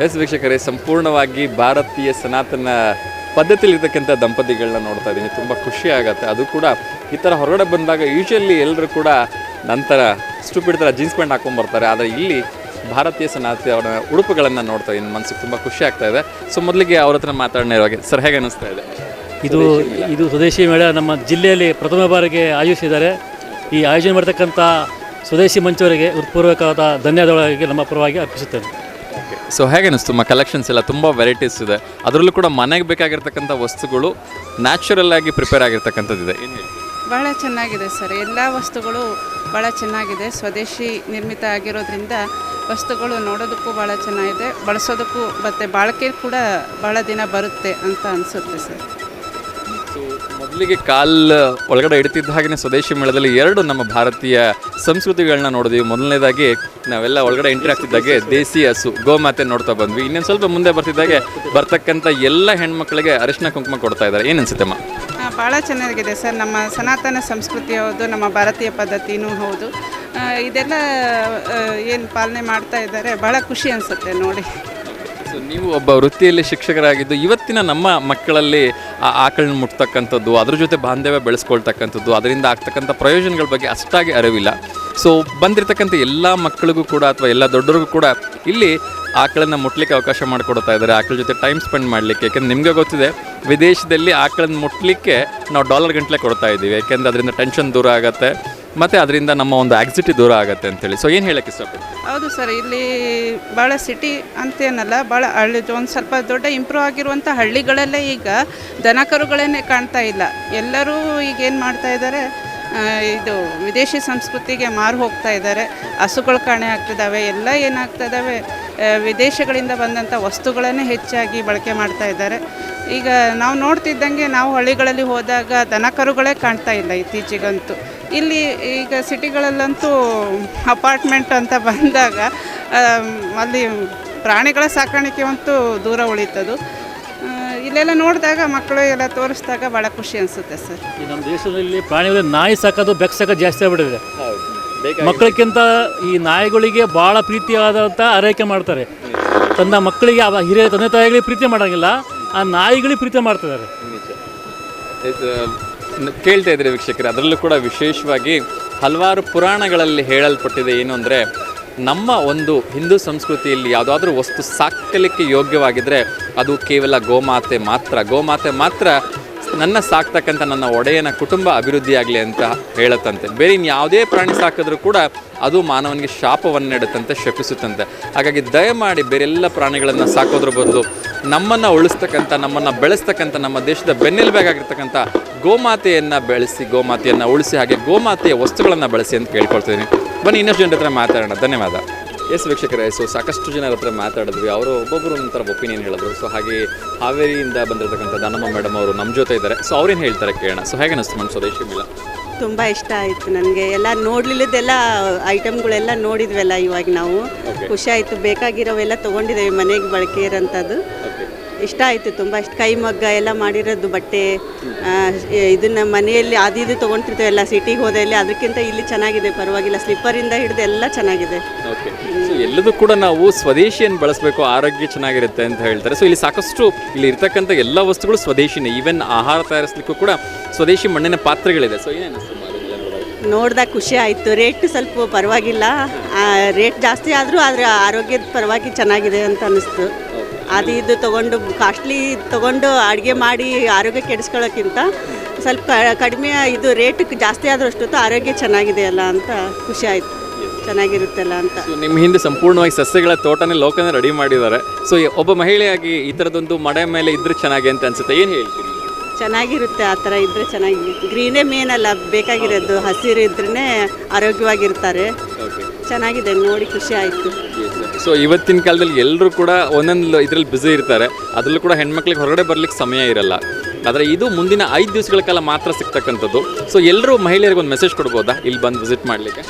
ಎಸ್ ವೀಕ್ಷಕರೇ, ಸಂಪೂರ್ಣವಾಗಿ ಭಾರತೀಯ ಸನಾತನ ಪದ್ಧತಿಯಲ್ಲಿರ್ತಕ್ಕಂಥ ದಂಪತಿಗಳನ್ನ ನೋಡ್ತಾ ಇದ್ದೀನಿ. ತುಂಬ ಖುಷಿ ಆಗುತ್ತೆ. ಅದು ಕೂಡ ಈ ಥರ ಹೊರಗಡೆ ಬಂದಾಗ ಯೂಶಲಿ ಎಲ್ಲರೂ ಕೂಡ ನಂತರ ಸ್ಟೂಪಿಡ್ ಥರ ಜೀನ್ಸ್ ಪ್ಯಾಂಟ್ ಹಾಕೊಂಡ್ಬರ್ತಾರೆ. ಆದರೆ ಇಲ್ಲಿ ಭಾರತೀಯ ಸನಾತನ ಉಡುಪುಗಳನ್ನು ನೋಡ್ತಾ ಇದ್ದೀನಿ. ಮನಸ್ಸಿಗೆ ತುಂಬ ಖುಷಿ ಆಗ್ತಾ ಇದೆ. ಸೊ ಮೊದಲಿಗೆ ಅವ್ರ ಹತ್ರ ಮಾತಾಡೋಣ. ಸರ್, ಹೇಗೆ ಅನ್ನಿಸ್ತಾ ಇದೆ? ಇದು ಸ್ವದೇಶಿ ಮೇಳ ನಮ್ಮ ಜಿಲ್ಲೆಯಲ್ಲಿ ಪ್ರಥಮ ಬಾರಿಗೆ ಆಯೋಜಿಸಿದ್ದಾರೆ. ಈ ಆಯೋಜನೆ ಮಾಡತಕ್ಕಂಥ ಸ್ವದೇಶಿ ಮಂಚವರಿಗೆ ಹೃತ್ಪೂರ್ವಕವಾದ ಧನ್ಯವಾದಗಳಿಗೆ ನಮ್ಮ ಪರವಾಗಿ ಅರ್ಪಿಸುತ್ತೇನೆ. ಓಕೆ, ಸೊ ಹೇಗೆ ಅನಿಸ್ತು ಕಲೆಕ್ಷನ್ಸ್ ಎಲ್ಲ ತುಂಬ ವೆರೈಟೀಸ್ ಇದೆ, ಅದರಲ್ಲೂ ಕೂಡ ಮನೆಗೆ ಬೇಕಾಗಿರ್ತಕ್ಕಂಥ ವಸ್ತುಗಳು ನ್ಯಾಚುರಲ್ ಆಗಿ ಪ್ರಿಪೇರ್ ಆಗಿರ್ತಕ್ಕಂಥದ್ದಿದೆ. ಏನು ಹೇಳ್ತೀವಿ? ಭಾಳ ಚೆನ್ನಾಗಿದೆ ಸರ್, ಎಲ್ಲ ವಸ್ತುಗಳು ಭಾಳ ಚೆನ್ನಾಗಿದೆ. ಸ್ವದೇಶಿ ನಿರ್ಮಿತ ಆಗಿರೋದ್ರಿಂದ ವಸ್ತುಗಳು ನೋಡೋದಕ್ಕೂ ಭಾಳ ಚೆನ್ನಾಗಿದೆ, ಬಳಸೋದಕ್ಕೂ ಮತ್ತು ಬಾಳಿಕೆ ಕೂಡ ಭಾಳ ದಿನ ಬರುತ್ತೆ ಅಂತ ಅನಿಸುತ್ತೆ ಸರ್. ಸೊ ಮೊದಲಿಗೆ ಒಳಗಡೆ ಇಡ್ತಿದ್ದ ಹಾಗೆಯೇ ಸ್ವದೇಶಿ ಮೇಳದಲ್ಲಿ 2 ನಮ್ಮ ಭಾರತೀಯ ಸಂಸ್ಕೃತಿಗಳನ್ನ ನೋಡಿದ್ವಿ. ಮೊದಲನೇದಾಗಿ ನಾವೆಲ್ಲ ಒಳಗಡೆ ಎಂಟ್ರಿ ಆಗ್ತಿದ್ದಾಗೆ ದೇಸಿ ಹಸು ಗೋಮಾತೆ ನೋಡ್ತಾ ಬಂದ್ವಿ. ಇನ್ನೊಂದು ಸ್ವಲ್ಪ ಮುಂದೆ ಬರ್ತಿದ್ದಾಗೆ ಬರ್ತಕ್ಕಂಥ ಎಲ್ಲ ಹೆಣ್ಮಕ್ಳಿಗೆ ಅರಿಶಿನ ಕುಂಕುಮ ಕೊಡ್ತಾ ಇದ್ದಾರೆ. ಏನು ಅನ್ಸುತ್ತಮ್ಮ? ಭಾಳ ಚೆನ್ನಾಗಿದೆ ಸರ್, ನಮ್ಮ ಸನಾತನ ಸಂಸ್ಕೃತಿ ಹೌದು, ನಮ್ಮ ಭಾರತೀಯ ಪದ್ಧತಿನೂ ಹೌದು. ಇದೆಲ್ಲ ಏನು ಪಾಲನೆ ಮಾಡ್ತಾ ಇದ್ದಾರೆ, ಭಾಳ ಖುಷಿ ಅನಿಸುತ್ತೆ ನೋಡಿ. ಸೊ ನೀವು ಒಬ್ಬ ವೃತ್ತಿಯಲ್ಲಿ ಶಿಕ್ಷಕರಾಗಿದ್ದು ಇವತ್ತಿನ ನಮ್ಮ ಮಕ್ಕಳಲ್ಲಿ ಆ ಆಕಳನ್ನ ಮುಟ್ತಕ್ಕಂಥದ್ದು, ಅದ್ರ ಜೊತೆ ಬಾಂಧವ್ಯ ಬೆಳೆಸ್ಕೊಳ್ತಕ್ಕಂಥದ್ದು, ಅದರಿಂದ ಆಗ್ತಕ್ಕಂಥ ಪ್ರಯೋಜನಗಳ ಬಗ್ಗೆ ಅಷ್ಟಾಗಿ ಅರಿವಿಲ್ಲ. ಸೊ ಬಂದಿರತಕ್ಕಂಥ ಎಲ್ಲ ಮಕ್ಕಳಿಗೂ ಕೂಡ ಅಥವಾ ಎಲ್ಲ ದೊಡ್ಡರಿಗೂ ಕೂಡ ಇಲ್ಲಿ ಆಕಳನ್ನು ಮುಟ್ಲಿಕ್ಕೆ ಅವಕಾಶ ಮಾಡಿಕೊಡ್ತಾ ಇದ್ದಾರೆ, ಆಕಳ ಜೊತೆ ಟೈಮ್ ಸ್ಪೆಂಡ್ ಮಾಡಲಿಕ್ಕೆ. ಯಾಕೆಂದ್ರೆ ನಿಮಗೆ ಗೊತ್ತಿದೆ, ವಿದೇಶದಲ್ಲಿ ಆಕಳನ್ನು ಮುಟ್ಲಿಕ್ಕೆ ನಾವು $1 ಗಂಟಲೆ ಕೊಡ್ತಾ ಇದ್ದೀವಿ, ಯಾಕೆಂದರೆ ಅದರಿಂದ ಟೆನ್ಷನ್ ದೂರ ಆಗುತ್ತೆ ಮತ್ತು ಅದರಿಂದ ನಮ್ಮ ಒಂದು ಆಕ್ಸಿಟಿ ದೂರ ಆಗುತ್ತೆ ಅಂತೇಳಿ. ಸೊ ಏನು ಹೇಳಕ್ಕೆ ಇಷ್ಟಪಡ್ತೀನಿ? ಹೌದು ಸರ್, ಇಲ್ಲಿ ಭಾಳ ಸಿಟಿ ಅಂತೇನಲ್ಲ, ಭಾಳ ಹಳ್ಳಿ ಒಂದು ಸ್ವಲ್ಪ ದೊಡ್ಡ ಇಂಪ್ರೂವ್ ಆಗಿರುವಂಥ ಹಳ್ಳಿಗಳಲ್ಲೇ ಈಗ ದನ ಕರುಗಳನ್ನೇ ಕಾಣ್ತಾ ಇಲ್ಲ. ಎಲ್ಲರೂ ಈಗ ಏನು ಮಾಡ್ತಾ ಇದ್ದಾರೆ, ಇದು ವಿದೇಶಿ ಸಂಸ್ಕೃತಿಗೆ ಮಾರು ಹೋಗ್ತಾ ಇದ್ದಾರೆ. ಹಸುಗಳು ಕಾಣೆ ಆಗ್ತಿದ್ದಾವೆ, ಎಲ್ಲ ಏನಾಗ್ತಿದ್ದಾವೆ, ವಿದೇಶಗಳಿಂದ ಬಂದಂಥ ವಸ್ತುಗಳನ್ನೇ ಹೆಚ್ಚಾಗಿ ಬಳಕೆ ಮಾಡ್ತಾ ಇದ್ದಾರೆ. ಈಗ ನಾವು ನೋಡ್ತಿದ್ದಂಗೆ ನಾವು ಹಳ್ಳಿಗಳಲ್ಲಿ ಹೋದಾಗ ದನ ಕರುಗಳೇ ಕಾಣ್ತಾ ಇಲ್ಲ ಇತ್ತೀಚೆಗಂತೂ. ಇಲ್ಲಿ ಈಗ ಸಿಟಿಗಳಲ್ಲಂತೂ ಅಪಾರ್ಟ್ಮೆಂಟ್ ಅಂತ ಬಂದಾಗ ಅಲ್ಲಿ ಪ್ರಾಣಿಗಳ ಸಾಕಾಣಿಕೆ ಅಂತೂ ದೂರ ಉಳಿತದು. ಇಲ್ಲೆಲ್ಲ ನೋಡಿದಾಗ ಮಕ್ಕಳು ಎಲ್ಲ ತೋರಿಸಿದಾಗ ಭಾಳ ಖುಷಿ ಅನಿಸುತ್ತೆ ಸರ್. ಈ ನಮ್ಮ ದೇಶದಲ್ಲಿ ಪ್ರಾಣಿಗಳು ನಾಯಿ ಸಾಕೋದು ಬೆಕ್ಕು ಸಾಕೋದು ಜಾಸ್ತಿ ಆಗ್ಬಿಟ್ಟಿದೆ. ಮಕ್ಕಳಿಗಿಂತ ಈ ನಾಯಿಗಳಿಗೆ ಭಾಳ ಪ್ರೀತಿಯಾದಂಥ ಆರೈಕೆ ಮಾಡ್ತಾರೆ. ತನ್ನ ಮಕ್ಕಳಿಗೆ ಹಿರಿಯ ತಂದೆ ತಾಯಿಗಳಿಗೆ ಪ್ರೀತಿ ಮಾಡೋಂಗಿಲ್ಲ, ಆ ನಾಯಿಗಳಿಗೆ ಪ್ರೀತಿ ಮಾಡ್ತಿದ್ದಾರೆ. ಕೇಳ್ತಾ ಇದ್ರಿ ವೀಕ್ಷಕರೇ, ಅದರಲ್ಲೂ ಕೂಡ ವಿಶೇಷವಾಗಿ ಹಲವಾರು ಪುರಾಣಗಳಲ್ಲಿ ಹೇಳಲ್ಪಟ್ಟಿದೆ ಏನು ಅಂದರೆ, ನಮ್ಮ ಒಂದು ಹಿಂದೂ ಸಂಸ್ಕೃತಿಯಲ್ಲಿ ಯಾವುದಾದ್ರೂ ವಸ್ತು ಸಾಕಲಿಕ್ಕೆ ಯೋಗ್ಯವಾಗಿದ್ದರೆ ಅದು ಕೇವಲ ಗೋಮಾತೆ ಮಾತ್ರ ನನ್ನ ಸಾಕ್ತಕ್ಕಂಥ ನನ್ನ ಒಡೆಯನ ಕುಟುಂಬ ಅಭಿವೃದ್ಧಿಯಾಗಲಿ ಅಂತ ಹೇಳುತ್ತಂತೆ. ಬೇರೆ ಯಾವುದೇ ಪ್ರಾಣಿ ಸಾಕಿದ್ರೂ ಕೂಡ ಅದು ಮಾನವನಿಗೆ ಶಾಪವನ್ನು ನೀಡುತ್ತಂತೆ, ಶಪಿಸುತ್ತಂತೆ. ಹಾಗಾಗಿ ದಯಮಾಡಿ ಬೇರೆಲ್ಲ ಪ್ರಾಣಿಗಳನ್ನು ಸಾಕೋದ್ರ ಬದಲು ನಮ್ಮನ್ನು ಉಳಿಸ್ತಕ್ಕಂಥ, ನಮ್ಮನ್ನು ಬೆಳೆಸ್ತಕ್ಕಂಥ, ನಮ್ಮ ದೇಶದ ಬೆನ್ನೆಲುಬಾಗಿರ್ತಕ್ಕಂಥ ಗೋಮಾತೆಯನ್ನು ಬೆಳೆಸಿ, ಗೋಮಾತೆಯನ್ನು ಉಳಿಸಿ, ಹಾಗೆ ಗೋಮಾತೆಯ ವಸ್ತುಗಳನ್ನು ಬಳಸಿ ಅಂತ ಕೇಳ್ಕೊಳ್ತಿದ್ದೀನಿ. ಬನ್ನಿ ಇನ್ನಷ್ಟು ಜನರ ಹತ್ರ ಮಾತಾಡೋಣ. ಧನ್ಯವಾದ. ಎಸ್ ವೀಕ್ಷಕರೇ, ಸೊ ಸಾಕಷ್ಟು ಜನರ ಹತ್ರ ಮಾತಾಡಿದ್ವಿ, ಅವರು ಒಬ್ಬೊಬ್ಬರು ಒಂಥರ ಒಪಿನಿಯನ್ ಹೇಳಿದ್ರು. ಸೊ ಹಾಗೆ ಹಾವೇರಿಯಿಂದ ಬಂದಿರತಕ್ಕಂಥ ದಾನಮ್ಮ ಮೇಡಮ್ ಅವರು ನಮ್ಮ ಜೊತೆ ಇದ್ದಾರೆ. ಸೊ ಅವ್ರೇನು ಹೇಳ್ತಾರೆ ಕೇಳೋಣ. ಸೊ ಹೇಗೆ ಅನಿಸ್ತು ನಮ್ಮ ಸ್ವದೇಶಿ ಮೇಳ? ತುಂಬ ಇಷ್ಟ ಆಯಿತು ನನಗೆ. ಎಲ್ಲ ನೋಡ್ಲಿಲ್ಲದೆಲ್ಲ ಐಟಮ್ಗಳೆಲ್ಲ ನೋಡಿದ್ವಲ್ಲ ಇವಾಗ ನಾವು, ಖುಷಿ ಆಯಿತು. ಬೇಕಾಗಿರೋವೆಲ್ಲ ತೊಗೊಂಡಿದ್ದೇವೆ, ಮನೆಗೆ ಬಳಕೆ ಇರೋಂಥದ್ದು. ಇಷ್ಟ ಆಯಿತು, ತುಂಬ ಇಷ್ಟ. ಕೈ ಮಗ್ಗ ಎಲ್ಲ ಮಾಡಿರೋದು ಬಟ್ಟೆ, ಇದನ್ನು ಮನೆಯಲ್ಲಿ ಇದು ತೊಗೊಂಡಿರ್ತೇವೆ ಎಲ್ಲ ಸಿಟಿಗೆ ಹೋದಲ್ಲಿ, ಅದಕ್ಕಿಂತ ಇಲ್ಲಿ ಚೆನ್ನಾಗಿದೆ, ಪರವಾಗಿಲ್ಲ. ಸ್ಲಿಪ್ಪರಿಂದ ಹಿಡಿದು ಎಲ್ಲ ಚೆನ್ನಾಗಿದೆ. ಓಕೆ, ಸೊ ಎಲ್ಲದೂ ಕೂಡ ನಾವು ಸ್ವದೇಶಿಯನ್ನು ಬಳಸಬೇಕು, ಆರೋಗ್ಯ ಚೆನ್ನಾಗಿರುತ್ತೆ ಅಂತ ಹೇಳ್ತಾರೆ. ಸೊ ಇಲ್ಲಿ ಸಾಕಷ್ಟು ಇಲ್ಲಿ ಇರ್ತಕ್ಕಂಥ ಎಲ್ಲ ವಸ್ತುಗಳು ಸ್ವದೇಶಿನೇ. ಈವನ್ ಆಹಾರ ತಯಾರಿಸಲಿಕ್ಕೂ ಕೂಡ ಸ್ವದೇಶಿ ಮಣ್ಣಿನ ಪಾತ್ರೆಗಳಿದೆ. ಸೊ ಏನೇನು ನೋಡಿದಾಗ ಖುಷಿ ಆಯಿತು. ರೇಟ್ ಸ್ವಲ್ಪ ಪರವಾಗಿಲ್ಲ, ರೇಟ್ ಜಾಸ್ತಿ ಆದರೂ ಆದರೆ ಆರೋಗ್ಯದ ಪರವಾಗಿ ಚೆನ್ನಾಗಿದೆ ಅಂತ ಅನ್ನಿಸ್ತು. ಇದು ತೊಗೊಂಡು ಕಾಸ್ಟ್ಲಿ ತೊಗೊಂಡು ಅಡುಗೆ ಮಾಡಿ ಆರೋಗ್ಯ ಕೆಡಿಸ್ಕೊಳ್ಳೋಕ್ಕಿಂತ ಸ್ವಲ್ಪ ಕಡಿಮೆ ಇದು ರೇಟ್ ಜಾಸ್ತಿ ಆದರೂ ಅಷ್ಟೊತ್ತು ಆರೋಗ್ಯ ಚೆನ್ನಾಗಿದೆ ಅಲ್ಲ ಅಂತ ಖುಷಿ ಆಯಿತು, ಚೆನ್ನಾಗಿರುತ್ತಲ್ಲ ಅಂತ. ನಿಮ್ಮ ಹಿಂದೆ ಸಂಪೂರ್ಣವಾಗಿ ಸಸ್ಯಗಳ ತೋಟನೇ ಲೋಕನೇ ರೆಡಿ ಮಾಡಿದ್ದಾರೆ. ಸೊ ಒಬ್ಬ ಮಹಿಳೆಯಾಗಿ ಈ ಥರದೊಂದು ಮಡೆ ಮೇಲೆ ಇದ್ರೆ ಚೆನ್ನಾಗಿ ಅಂತ ಅನ್ಸುತ್ತೆ, ಏನು ಹೇಳ್ತೀರಿ? ಚೆನ್ನಾಗಿರುತ್ತೆ, ಆ ಥರ ಇದ್ದರೆ ಚೆನ್ನಾಗಿ. ಗ್ರೀನೇ ಮೇನ್ ಅಲ್ಲ ಬೇಕಾಗಿರೋದು, ಹಸಿರು ಇದ್ರೇ ಆರೋಗ್ಯವಾಗಿರ್ತಾರೆ. ಚೆನ್ನಾಗಿದೆ, ನೋಡಿ ಖುಷಿ ಆಯಿತು. ಸೊ ಇವತ್ತಿನ ಕಾಲದಲ್ಲಿ ಎಲ್ಲರೂ ಕೂಡ ಒಂದೊಂದು ಇದರಲ್ಲಿ ಬ್ಯುಸಿ ಇರ್ತಾರೆ, ಅದರಲ್ಲೂ ಕೂಡ ಹೆಣ್ಮಕ್ಳಿಗೆ ಹೊರಗಡೆ ಬರ್ಲಿಕ್ಕೆ ಸಮಯ ಇರಲ್ಲ. ಆದರೆ ಇದು ಮುಂದಿನ 5 ದಿವಸಗಳ ಕಾಲ ಮಾತ್ರ ಸಿಗ್ತಕ್ಕಂಥದ್ದು. ಸೊ ಎಲ್ಲರೂ ಮಹಿಳೆಯರಿಗೆ ಒಂದು ಮೆಸೇಜ್ ಕೊಡ್ಬೋದಾ ಇಲ್ಲಿ ಬಂದು ವಿಸಿಟ್ ಮಾಡಲಿಕ್ಕೆ?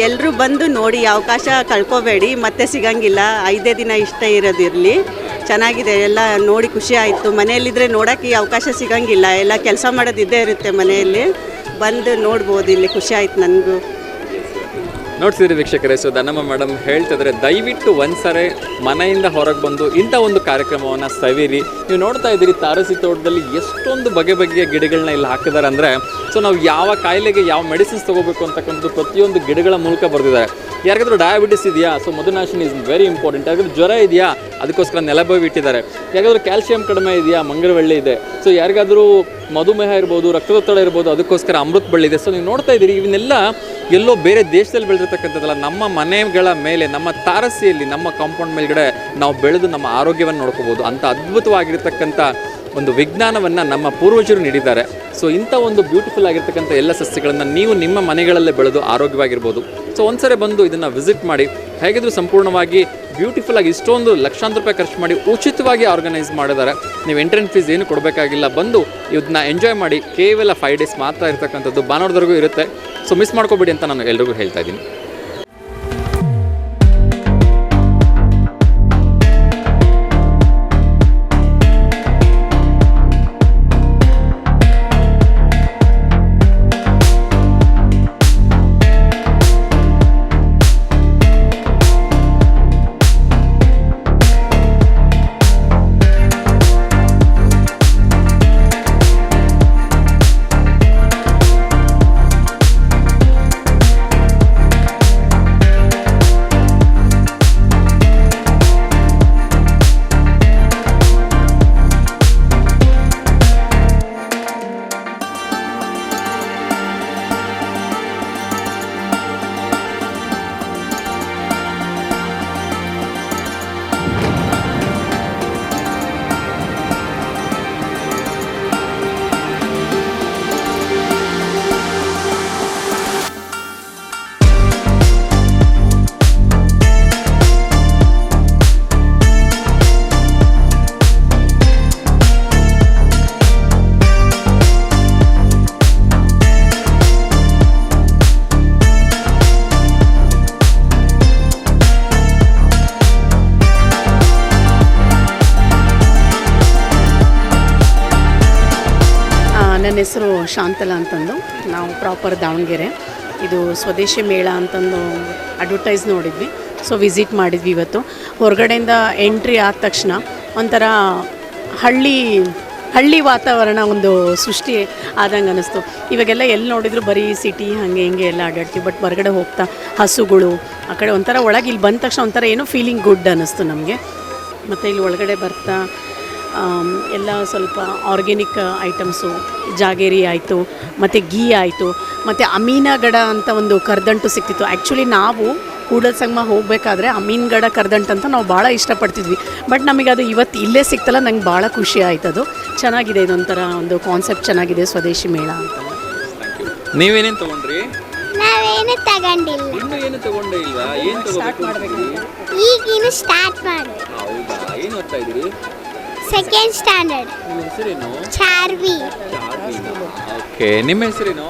ಎಲ್ಲರೂ ಬಂದು ನೋಡಿ, ಅವಕಾಶ ಕಳ್ಕೊಬೇಡಿ, ಮತ್ತೆ ಸಿಗಂಗಿಲ್ಲ. 5 ದಿನ ಇಷ್ಟ ಇರೋದಿರಲಿ. ಚೆನ್ನಾಗಿದೆ, ಎಲ್ಲ ನೋಡಿ ಖುಷಿ ಆಯಿತು. ಮನೆಯಲ್ಲಿದ್ದರೆ ನೋಡೋಕ್ಕೆ ಈ ಅವಕಾಶ ಸಿಗಂಗಿಲ್ಲ, ಎಲ್ಲ ಕೆಲಸ ಮಾಡೋದು ಇದ್ದೇ ಇರುತ್ತೆ ಮನೆಯಲ್ಲಿ. ಬಂದು ನೋಡ್ಬೋದು, ಇಲ್ಲಿ ಖುಷಿ ಆಯ್ತು ನನಗೂ. ನೋಡ್ತಿದ್ರಿ ವೀಕ್ಷಕರೇ, ಸೊ ದಾನಮ್ಮ ಮೇಡಮ್ ಹೇಳ್ತಿದ್ರೆ ದಯವಿಟ್ಟು ಒಂದ್ಸರಿ ಮನೆಯಿಂದ ಹೊರಗೆ ಬಂದು ಇಂಥ ಒಂದು ಕಾರ್ಯಕ್ರಮವನ್ನು ಸವಿರಿ. ನೀವು ನೋಡ್ತಾ ಇದ್ದೀರಿ ತಾರಸಿ ತೋಟದಲ್ಲಿ ಎಷ್ಟೊಂದು ಬಗೆಯ ಗಿಡಗಳನ್ನ ಇಲ್ಲಿ ಹಾಕಿದ್ದಾರೆ ಅಂದರೆ, ಸೊ ನಾವು ಯಾವ ಕಾಯಿಲೆಗೆ ಯಾವ ಮೆಡಿಸಿನ್ಸ್ ತೊಗೋಬೇಕು ಅಂತಕ್ಕಂಥದ್ದು ಪ್ರತಿಯೊಂದು ಗಿಡಗಳ ಮೂಲಕ ಬರೆದಿದ್ದಾರೆ. ಯಾರಿಗಾದ್ರೂ ಡಯಾಬಿಟಿಸ್ ಇದೆಯಾ, ಸೊ ಮಧುನಾಶಿನಿ ಇಸ್ ವೆರಿ ಇಂಪಾರ್ಟೆಂಟ್. ಯಾರಿಗಾದ್ರೂ ಜ್ವರ ಇದೆಯಾ, ಅದಕ್ಕೋಸ್ಕರ ನೆಲಬೇವು ಇಟ್ಟಿದ್ದಾರೆ. ಯಾರಿಗಾದ್ರೂ ಕ್ಯಾಲ್ಸಿಯಂ ಕಡಿಮೆ ಇದೆಯಾ, ಮಂಗರವಳ್ಳಿ ಇದೆ. ಸೊ ಯಾರಿಗಾದ್ರೂ ಮಧುಮೇಹ ಇರ್ಬೋದು, ರಕ್ತದೊತ್ತಡ ಇರ್ಬೋದು, ಅದಕ್ಕೋಸ್ಕರ ಅಮೃತ ಬಳ್ಳಿ ಇದೆ. ಸೊ ನೀವು ನೋಡ್ತಾ ಇದ್ದೀರಿ, ಇವನ್ನೆಲ್ಲ ಎಲ್ಲೋ ಬೇರೆ ದೇಶದಲ್ಲಿ ಬೆಳೆದಿರ್ತಕ್ಕಂಥದ್ದಲ್ಲ, ನಮ್ಮ ಮನೆಗಳ ಮೇಲೆ, ನಮ್ಮ ತಾರಸಿಯಲ್ಲಿ, ನಮ್ಮ ಕಾಂಪೌಂಡ್ ಮೇಲ್ಗಡೆ ನಾವು ಬೆಳೆದು ನಮ್ಮ ಆರೋಗ್ಯವನ್ನು ನೋಡ್ಕೋಬೋದು. ಅಂಥ ಅದ್ಭುತವಾಗಿರ್ತಕ್ಕಂಥ ಒಂದು ವಿಜ್ಞಾನವನ್ನು ನಮ್ಮ ಪೂರ್ವಜರು ನೀಡಿದ್ದಾರೆ. ಸೊ ಇಂಥ ಒಂದು ಬ್ಯೂಟಿಫುಲ್ ಆಗಿರ್ತಕ್ಕಂಥ ಎಲ್ಲ ಸಸ್ಯಗಳನ್ನು ನೀವು ನಿಮ್ಮ ಮನೆಗಳಲ್ಲೇ ಬೆಳೆದು ಆರೋಗ್ಯವಾಗಿರ್ಬೋದು. ಸೊ ಒಂದ್ಸರಿ ಬಂದು ಇದನ್ನು ವಿಸಿಟ್ ಮಾಡಿ. ಹೇಗಿದ್ರೂ ಸಂಪೂರ್ಣವಾಗಿ ಬ್ಯೂಟಿಫುಲ್ ಆಗಿ ಇಷ್ಟೊಂದು ಲಕ್ಷಾಂತರ ರೂಪಾಯಿ ಖರ್ಚು ಮಾಡಿ ಉಚಿತವಾಗಿ ಆರ್ಗನೈಸ್ ಮಾಡಿದ್ದಾರೆ. ನೀವು ಎಂಟ್ರೆನ್ಸ್ ಫೀಸ್ ಏನು ಕೊಡಬೇಕಾಗಿಲ್ಲ, ಬಂದು ಇದನ್ನ ಎಂಜಾಯ್ ಮಾಡಿ. ಕೇವಲ 5 days ಮಾತ್ರ ಇರ್ತಕ್ಕಂಥದ್ದು, ಭಾನುವಾರದವರೆಗೂ ಇರುತ್ತೆ. ಸೊ ಮಿಸ್ ಮಾಡ್ಕೋಬೇಡಿ ಅಂತ ನಾನು ಎಲ್ರಿಗೂ ಹೇಳ್ತಾ ಇದ್ದೀನಿ. ನನ್ನ ಹೆಸರು ಶಾಂತಲಾ ಅಂತಂದು, ನಾವು ಪ್ರಾಪರ್ ದಾವಣಗೆರೆ. ಇದು ಸ್ವದೇಶಿ ಮೇಳ ಅಂತಂದು ಅಡ್ವರ್ಟೈಸ್ ನೋಡಿದ್ವಿ, ಸೊ ವಿಸಿಟ್ ಮಾಡಿದ್ವಿ ಇವತ್ತು. ಹೊರಗಡೆಯಿಂದ ಎಂಟ್ರಿ ಆದ ತಕ್ಷಣ ಒಂಥರ ಹಳ್ಳಿ ವಾತಾವರಣ ಒಂದು ಸೃಷ್ಟಿ ಆದಂಗೆ ಅನ್ನಿಸ್ತು. ಇವಾಗೆಲ್ಲ ಎಲ್ಲಿ ನೋಡಿದ್ರು ಬರೀ ಸಿಟಿ ಹಾಗೆ ಹಿಂಗೆ ಎಲ್ಲ ಅಡ್ಡಾಡ್ತೀವಿ. ಬಟ್ ಹೊರಗಡೆ ಹೋಗ್ತಾ ಹಸುಗಳು ಆ ಕಡೆ ಒಂಥರ ಒಳಗೆ ಇಲ್ಲಿ ಬಂದ ತಕ್ಷಣ ಒಂಥರ ಏನೋ ಫೀಲಿಂಗ್ ಗುಡ್ ಅನ್ನಿಸ್ತು ನಮಗೆ. ಮತ್ತು ಇಲ್ಲಿ ಒಳಗಡೆ ಬರ್ತಾ ಎಲ್ಲ ಸ್ವಲ್ಪ ಆರ್ಗ್ಯಾನಿಕ್ ಐಟಮ್ಸು, ಜಾಗೇರಿ ಆಯಿತು, ಮತ್ತು ಗೀ ಆಯಿತು, ಮತ್ತು ಅಮೀನಗಡ ಅಂತ ಒಂದು ಕರ್ದಂಟು ಸಿಕ್ತಿತ್ತು. ಆ್ಯಕ್ಚುಲಿ ನಾವು ಕೂಡಲ ಸಂಗಮ ಹೋಗಬೇಕಾದ್ರೆ ಅಮೀನ್ಗಡ ಕರ್ದಂಟು ಅಂತ ನಾವು ಭಾಳ ಇಷ್ಟಪಡ್ತಿದ್ವಿ. ಬಟ್ ನಮಗೆ ಅದು ಇವತ್ತು ಇಲ್ಲೇ ಸಿಕ್ತಲ್ಲ, ನಂಗೆ ಭಾಳ ಖುಷಿ ಆಯ್ತದು. ಚೆನ್ನಾಗಿದೆ, ಇದೊಂಥರ ಒಂದು ಕಾನ್ಸೆಪ್ಟ್ ಚೆನ್ನಾಗಿದೆ ಸ್ವದೇಶಿ ಮೇಳ ಅಂತ. ನೀವೇನೇನು ತೊಗೊಂಡ್ರಿ? ನಾವೇನು ತಗೊಂಡಿಲ್ಲ. ಇನ್ನೂ ಏನು ತಗೊಂಡೇ ಇಲ್ವಾ? ಏನು ತಗೋಬೇಕು? ಈಗಿನ ಸ್ಟಾರ್ಟ್ ಮಾಡಬೇಕು. ಹೌದಾ? ಏನು ಓದ್ತಾ ಇದ್ದೀರಿ? Second standard. ನಿಮ್ಮ ಹೆಸರೇನು? ಚಾರ್ವಿ. ಓಕೆ, ನಿಮ್ಮ ಹೆಸರೇನು?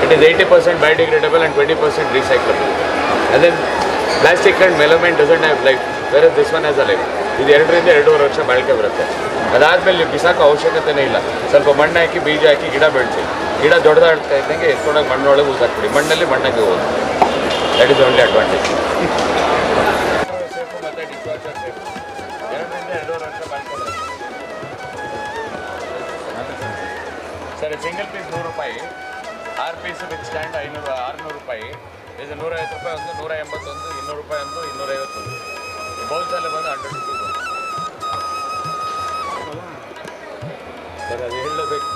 It is 80% biodegradable and 20% recyclable. And then plastic and melamine doesn't have life, whereas this one has a life. ಇದು 2-2.5 ವರ್ಷ ಬಾಳಿಕೆ ಬರುತ್ತೆ. ಅದಾದಮೇಲೆ ನೀವು ಬಿಸಾಕೋ ಅವಶ್ಯಕತೆನೇ ಇಲ್ಲ. ಸ್ವಲ್ಪ ಮಣ್ಣು ಹಾಕಿ ಬೀಜ ಹಾಕಿ ಗಿಡ ಬೆಳೆಸಿ, ಗಿಡ ದೊಡ್ಡದಾಡ್ತಾ ಇದ್ದಂಗೆ ಎತ್ಕೊಂಡೋಗಿ ಮಣ್ಣೊಳಗೆ ಊಸಾಕ್ಬಿಡಿ, ಮಣ್ಣಲ್ಲಿ ಮಣ್ಣಾಗಿ ಹೋಗೋದು. That is only advantage. Safe ಮತ್ತು ಡಿಶ್ ವಾಷರ್ ಸೇಫು 2-2.5 ವರ್ಷ ಬಾಳಿಕೆ ಬರುತ್ತೆ. ಸರಿ, ಸಿಂಗಲ್ ಪೀಸ್ 100 ರೂಪಾಯಿ. 6 ಪೀಸ್ ಬಿಗ್ ಸ್ಟ್ಯಾಂಡ್ 600 ರೂಪಾಯಿ. ಇದು 150 ರೂಪಾಯಿ ಒಂದು, 181, 200 ರೂಪಾಯಿ ಒಂದು, 250 ಒಂದು. ಈ ಬೌಲ್ಸ್ ಎಲ್ಲ ಬಂದು 100 ರುಪೀಸ್ ಒಂದು. ಸರ್ ಅದು ಹೇಳಬೇಕು.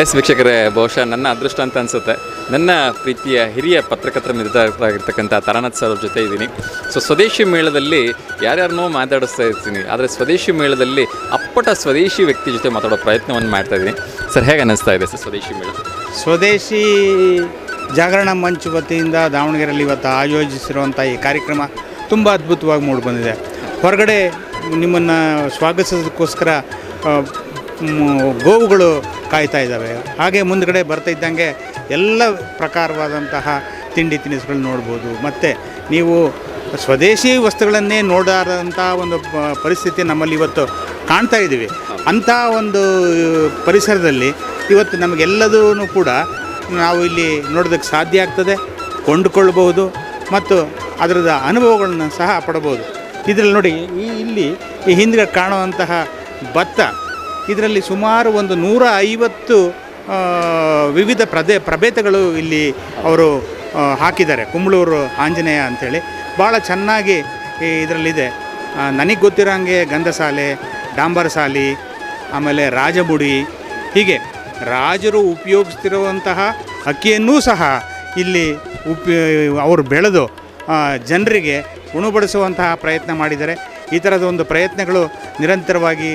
ಎಸ್ ವೀಕ್ಷಕರೇ, ಬಹುಶಃ ನನ್ನ ಅದೃಷ್ಟ ಅಂತ ಅನಿಸುತ್ತೆ. ನನ್ನ ಪ್ರೀತಿಯ ಹಿರಿಯ ಪತ್ರಕರ್ತರ ಮಿತ್ರರಾಗಿರ್ತಕ್ಕಂಥ ತಾರಾನಾಥ್ ಸರ್ ಅವ್ರ ಜೊತೆ ಇದ್ದೀನಿ. ಸೊ ಸ್ವದೇಶಿ ಮೇಳದಲ್ಲಿ ಯಾರ್ಯಾರನ್ನೋ ಮಾತಾಡಿಸ್ತಾ ಇರ್ತೀನಿ, ಆದರೆ ಸ್ವದೇಶಿ ಮೇಳದಲ್ಲಿ ಅಪ್ಪಟ ಸ್ವದೇಶಿ ವ್ಯಕ್ತಿ ಜೊತೆ ಮಾತಾಡೋ ಪ್ರಯತ್ನವನ್ನು ಮಾಡ್ತಾ ಇದ್ದೀನಿ. ಸರ್, ಹೇಗೆ ಅನ್ನಿಸ್ತಾ ಇದೆ ಸರ್ ಸ್ವದೇಶಿ ಮೇಳ? ಸ್ವದೇಶಿ ಜಾಗರಣ ಮಂಚ್ ವತಿಯಿಂದ ದಾವಣಗೆರೆಯಲ್ಲಿ ಇವತ್ತು ಆಯೋಜಿಸಿರುವಂಥ ಈ ಕಾರ್ಯಕ್ರಮ ತುಂಬ ಅದ್ಭುತವಾಗಿ ಮೂಡಿಬಂದಿದೆ. ಹೊರಗಡೆ ನಿಮ್ಮನ್ನು ಸ್ವಾಗತಿಸೋದಕ್ಕೋಸ್ಕರ ಗೋವುಗಳು ಕಾಯ್ತಾ ಇದ್ದಾವೆ. ಹಾಗೆ ಮುಂದುಗಡೆ ಬರ್ತಾ ಇದ್ದಂಗೆ ಎಲ್ಲ ಪ್ರಕಾರವಾದಂತಹ ತಿಂಡಿ ತಿನಿಸುಗಳು ನೋಡ್ಬೋದು. ಮತ್ತು ನೀವು ಸ್ವದೇಶಿ ವಸ್ತುಗಳನ್ನೇ ನೋಡಾದಂಥ ಒಂದು ಪರಿಸ್ಥಿತಿ ನಮ್ಮಲ್ಲಿ ಇವತ್ತು ಕಾಣ್ತಾ ಇದ್ದೀವಿ. ಅಂಥ ಒಂದು ಪರಿಸರದಲ್ಲಿ ಇವತ್ತು ನಮಗೆಲ್ಲದೂ ಕೂಡ ನಾವು ಇಲ್ಲಿ ನೋಡೋದಕ್ಕೆ ಸಾಧ್ಯ ಆಗ್ತದೆ, ಕೊಂಡುಕೊಳ್ಳಬಹುದು ಮತ್ತು ಅದರದ ಅನುಭವಗಳನ್ನು ಸಹ ಪಡಬಹುದು. ಇದರಲ್ಲಿ ನೋಡಿ, ಇಲ್ಲಿ ಈ ಹಿಂದೆ ಕಾಣುವಂತಹ ಭತ್ತ, ಇದರಲ್ಲಿ ಸುಮಾರು ಒಂದು 150 ವಿವಿಧ ಪ್ರಭೇದಗಳು ಇಲ್ಲಿ ಅವರು ಹಾಕಿದ್ದಾರೆ. ಕುಂಬಳೂರು ಆಂಜನೇಯ ಅಂಥೇಳಿ ಭಾಳ ಚೆನ್ನಾಗಿ ಇದರಲ್ಲಿದೆ. ನನಗೆ ಗೊತ್ತಿರೋ ಹಾಗೆ ಗಂಧಸಾಲೆ, ಡಾಂಬರಸಾಲಿ, ಆಮೇಲೆ ರಾಜಮುಡಿ, ಹೀಗೆ ರಾಜರು ಉಪಯೋಗಿಸ್ತಿರುವಂತಹ ಅಕ್ಕಿಯನ್ನೂ ಸಹ ಇಲ್ಲಿ ಅವರು ಬೆಳೆದು ಜನರಿಗೆ ಉಣಬಡಿಸುವಂತಹ ಪ್ರಯತ್ನ ಮಾಡಿದ್ದಾರೆ. ಈ ಥರದ ಒಂದು ಪ್ರಯತ್ನಗಳು ನಿರಂತರವಾಗಿ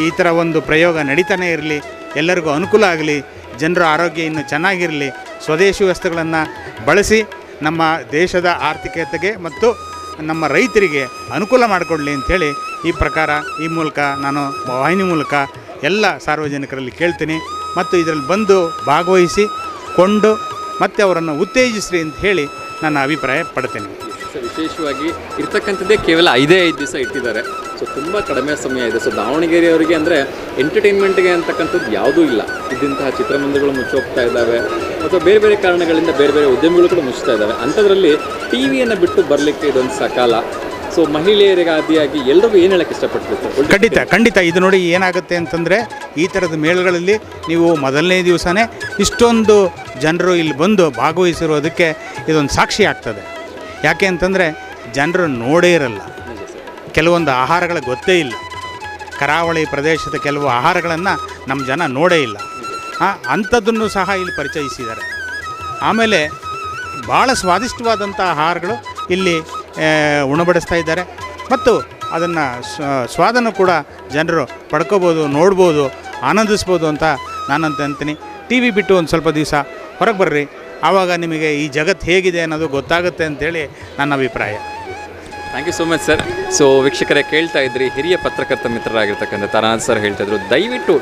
ಈ ಥರ ಒಂದು ಪ್ರಯೋಗ ನಡೀತಾನೆ ಇರಲಿ, ಎಲ್ಲರಿಗೂ ಅನುಕೂಲ ಆಗಲಿ, ಜನರ ಆರೋಗ್ಯ ಇನ್ನೂ ಚೆನ್ನಾಗಿರಲಿ, ಸ್ವದೇಶಿ ವಸ್ತುಗಳನ್ನು ಬಳಸಿ ನಮ್ಮ ದೇಶದ ಆರ್ಥಿಕತೆಗೆ ಮತ್ತು ನಮ್ಮ ರೈತರಿಗೆ ಅನುಕೂಲ ಮಾಡಿಕೊಡಲಿ ಅಂಥೇಳಿ ಈ ಮೂಲಕ ನಾನು ವಾಹಿನಿ ಮೂಲಕ ಎಲ್ಲ ಸಾರ್ವಜನಿಕರಲ್ಲಿ ಕೇಳ್ತೀನಿ. ಮತ್ತು ಇದರಲ್ಲಿ ಬಂದು ಭಾಗವಹಿಸಿ ಕೊಂಡು ಮತ್ತು ಅವರನ್ನು ಉತ್ತೇಜಿಸ್ರಿ ಅಂತ ಹೇಳಿ ನನ್ನ ಅಭಿಪ್ರಾಯ ಪಡ್ತೇನೆ. ವಿಶೇಷವಾಗಿ ಇರ್ತಕ್ಕಂಥದ್ದೇ ಕೇವಲ 5 ದಿವಸ ಇಟ್ಟಿದ್ದಾರೆ. ಸೊ ತುಂಬ ಕಡಿಮೆ ಸಮಯ ಇದೆ. ಸೊ ದಾವಣಗೆರೆಯವರಿಗೆ ಅಂದರೆ ಎಂಟರ್ಟೈನ್ಮೆಂಟ್ಗೆ ಅಂತಕ್ಕಂಥದ್ದು ಯಾವುದೂ ಇಲ್ಲ. ಇದ್ದಂತಹ ಚಿತ್ರಮಂದಿರಗಳು ಮುಚ್ಚೋಗ್ತಾ ಇದ್ದಾವೆ, ಅಥವಾ ಬೇರೆ ಬೇರೆ ಕಾರಣಗಳಿಂದ ಬೇರೆ ಬೇರೆ ಉದ್ಯಮಗಳು ಕೂಡ ಮುಚ್ತಾ ಇದ್ದಾವೆ. ಅಂಥದ್ರಲ್ಲಿ ಟಿ ವಿಯನ್ನು ಬಿಟ್ಟು ಬರಲಿಕ್ಕೆ ಇದೊಂದು ಸಕಾಲ. ಸೊ ಮಹಿಳೆಯರಿಗೆ ಆದಿಯಾಗಿ ಎಲ್ಲರಿಗೂ ಏನು ಹೇಳಕ್ಕೆ ಇಷ್ಟಪಡ್ತೀವಿ? ಖಂಡಿತ ಇದು ನೋಡಿ, ಏನಾಗುತ್ತೆ ಅಂತಂದರೆ ಈ ಥರದ ಮೇಳಗಳಲ್ಲಿ ನೀವು ಮೊದಲನೇ ದಿವಸನೇ ಇಷ್ಟೊಂದು ಜನರು ಇಲ್ಲಿ ಬಂದು ಭಾಗವಹಿಸಿರೋದಕ್ಕೆ ಇದೊಂದು ಸಾಕ್ಷಿ ಆಗ್ತದೆ. ಯಾಕೆ ಅಂತಂದರೆ ಜನರು ನೋಡೇ ಇರಲ್ಲ, ಕೆಲವೊಂದು ಆಹಾರಗಳ ಗೊತ್ತೇ ಇಲ್ಲ. ಕರಾವಳಿ ಪ್ರದೇಶದ ಕೆಲವು ಆಹಾರಗಳನ್ನು ನಮ್ಮ ಜನ ನೋಡೇ ಇಲ್ಲ. ಅಂಥದ್ದನ್ನು ಸಹ ಇಲ್ಲಿ ಪರಿಚಯಿಸಿದ್ದಾರೆ. ಆಮೇಲೆ ಭಾಳ ಸ್ವಾದಿಷ್ಟವಾದಂಥ ಆಹಾರಗಳು ಇಲ್ಲಿ ಉಣಬಡಿಸ್ತಾ ಇದ್ದಾರೆ. ಮತ್ತು ಅದನ್ನು ಸ್ವಾದನ್ನು ಕೂಡ ಜನರು ಪಡ್ಕೋಬೋದು, ನೋಡ್ಬೋದು, ಆನಂದಿಸ್ಬೋದು ಅಂತ ನಾನಂತ ಅಂತೀನಿ. ಟಿ ವಿ ಬಿಟ್ಟು ಒಂದು ಸ್ವಲ್ಪ ದಿವಸ ಹೊರಗೆ ಬರ್ರಿ, ಆವಾಗ ನಿಮಗೆ ಈ ಜಗತ್ತು ಹೇಗಿದೆ ಅನ್ನೋದು ಗೊತ್ತಾಗುತ್ತೆ ಅಂತೇಳಿ ನನ್ನ ಅಭಿಪ್ರಾಯ. Thank you so much sir. So ವೀಕ್ಷಕರೇ, ಕೇಳ್ತಾ ಇದ್ರಿ ಹಿರಿಯ ಪತ್ರಕರ್ತ ಮಿತ್ರರಾಗಿರ್ತಕ್ಕಂಥ ತಾರಾನಾಥ್ ಸರ್ ಹೇಳ್ತಾಯಿದ್ರು, ದಯವಿಟ್ಟು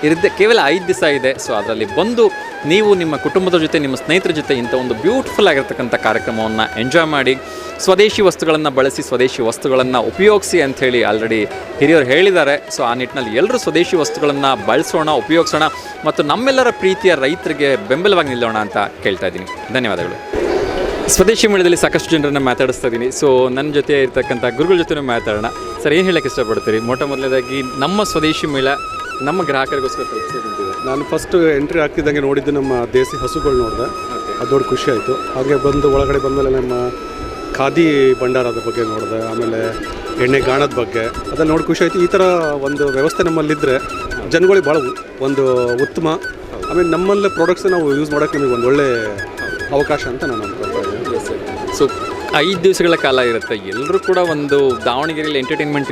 ಇರದೆ ಕೇವಲ 5 ದಿವಸ ಇದೆ. ಸೊ ಅದರಲ್ಲಿ ಬಂದು ನೀವು ನಿಮ್ಮ ಕುಟುಂಬದ ಜೊತೆ, ನಿಮ್ಮ ಸ್ನೇಹಿತರ ಜೊತೆ ಇಂಥ ಒಂದು ಬ್ಯೂಟಿಫುಲ್ ಆಗಿರ್ತಕ್ಕಂಥ ಕಾರ್ಯಕ್ರಮವನ್ನು ಎಂಜಾಯ್ ಮಾಡಿ, ಸ್ವದೇಶಿ ವಸ್ತುಗಳನ್ನು ಬಳಸಿ, ಸ್ವದೇಶಿ ವಸ್ತುಗಳನ್ನು ಉಪಯೋಗಿಸಿ ಅಂಥೇಳಿ ಆಲ್ರೆಡಿ ಹಿರಿಯರು ಹೇಳಿದ್ದಾರೆ. ಸೊ ಆ ನಿಟ್ಟಿನಲ್ಲಿ ಎಲ್ಲರೂ ಸ್ವದೇಶಿ ವಸ್ತುಗಳನ್ನು ಬಳಸೋಣ, ಉಪಯೋಗಿಸೋಣ ಮತ್ತು ನಮ್ಮೆಲ್ಲರ ಪ್ರೀತಿಯ ರೈತರಿಗೆ ಬೆಂಬಲವಾಗಿ ನಿಲ್ಲೋಣ ಅಂತ ಕೇಳ್ತಾ ಇದ್ದೀನಿ. ಧನ್ಯವಾದಗಳು. ಸ್ವದೇಶಿ ಮೇಳದಲ್ಲಿ ಸಾಕಷ್ಟು ಜನರನ್ನು ಮಾತಾಡಿಸ್ತಾ ಇದ್ದೀನಿ. ಸೊ ನನ್ನ ಜೊತೆ ಇರ್ತಕ್ಕಂಥ ಗುರುಗಳ ಜೊತೆ ಮಾತಾಡೋಣ. ಸರ್, ಏನು ಹೇಳಕ್ಕೆ ಇಷ್ಟಪಡ್ತೀರಿ? ಮೊದಲನೇದಾಗಿ ನಮ್ಮ ಸ್ವದೇಶಿ ಮೇಳ ನಮ್ಮ ಗ್ರಾಹಕರಿಗೋಸ್ಕರ ತಲುಪಿಸಿದೆ. ನಾನು ಫಸ್ಟ್ ಎಂಟ್ರಿ ಆಗ್ತಿದ್ದಂಗೆ ನೋಡಿದ್ದು ನಮ್ಮ ದೇಸಿ ಹಸುಗಳು ನೋಡಿದೆ. ಅದು ದೊಡ್ಡ ಖುಷಿ ಆಯಿತು. ಹಾಗೆ ಬಂದು ಒಳಗಡೆ ಬಂದಮೇಲೆ ನಮ್ಮ ಖಾದಿ ಭಂಡಾರದ ಬಗ್ಗೆ ನೋಡಿದೆ, ಆಮೇಲೆ ಎಣ್ಣೆ ಗಾಣದ ಬಗ್ಗೆ ಅದೆಲ್ಲ ನೋಡಿ ಖುಷಿ ಆಯಿತು. ಈ ಥರ ಒಂದು ವ್ಯವಸ್ಥೆ ನಮ್ಮಲ್ಲಿದ್ದರೆ ಜನಗಳಿಗೆ ಭಾಳ ಒಂದು ಉತ್ತಮ. ಆಮೇಲೆ ನಮ್ಮಲ್ಲೇ ಪ್ರಾಡಕ್ಟ್ಸ್ ನಾವು ಯೂಸ್ ಮಾಡೋಕ್ಕೆ ನಮಗೆ ಒಂದು ಒಳ್ಳೆ ಅವಕಾಶ ಅಂತ ನಾನು ಅನ್ಕೊಳ್ತಾ ಇದ್ದೀನಿ. ಸೊ 5 ದಿವಸಗಳ ಕಾಲ ಇರುತ್ತೆ. ಎಲ್ಲರೂ ಕೂಡ ಒಂದು ದಾವಣಗೆರೆಯಲ್ಲಿ ಎಂಟರ್ಟೈನ್ಮೆಂಟ್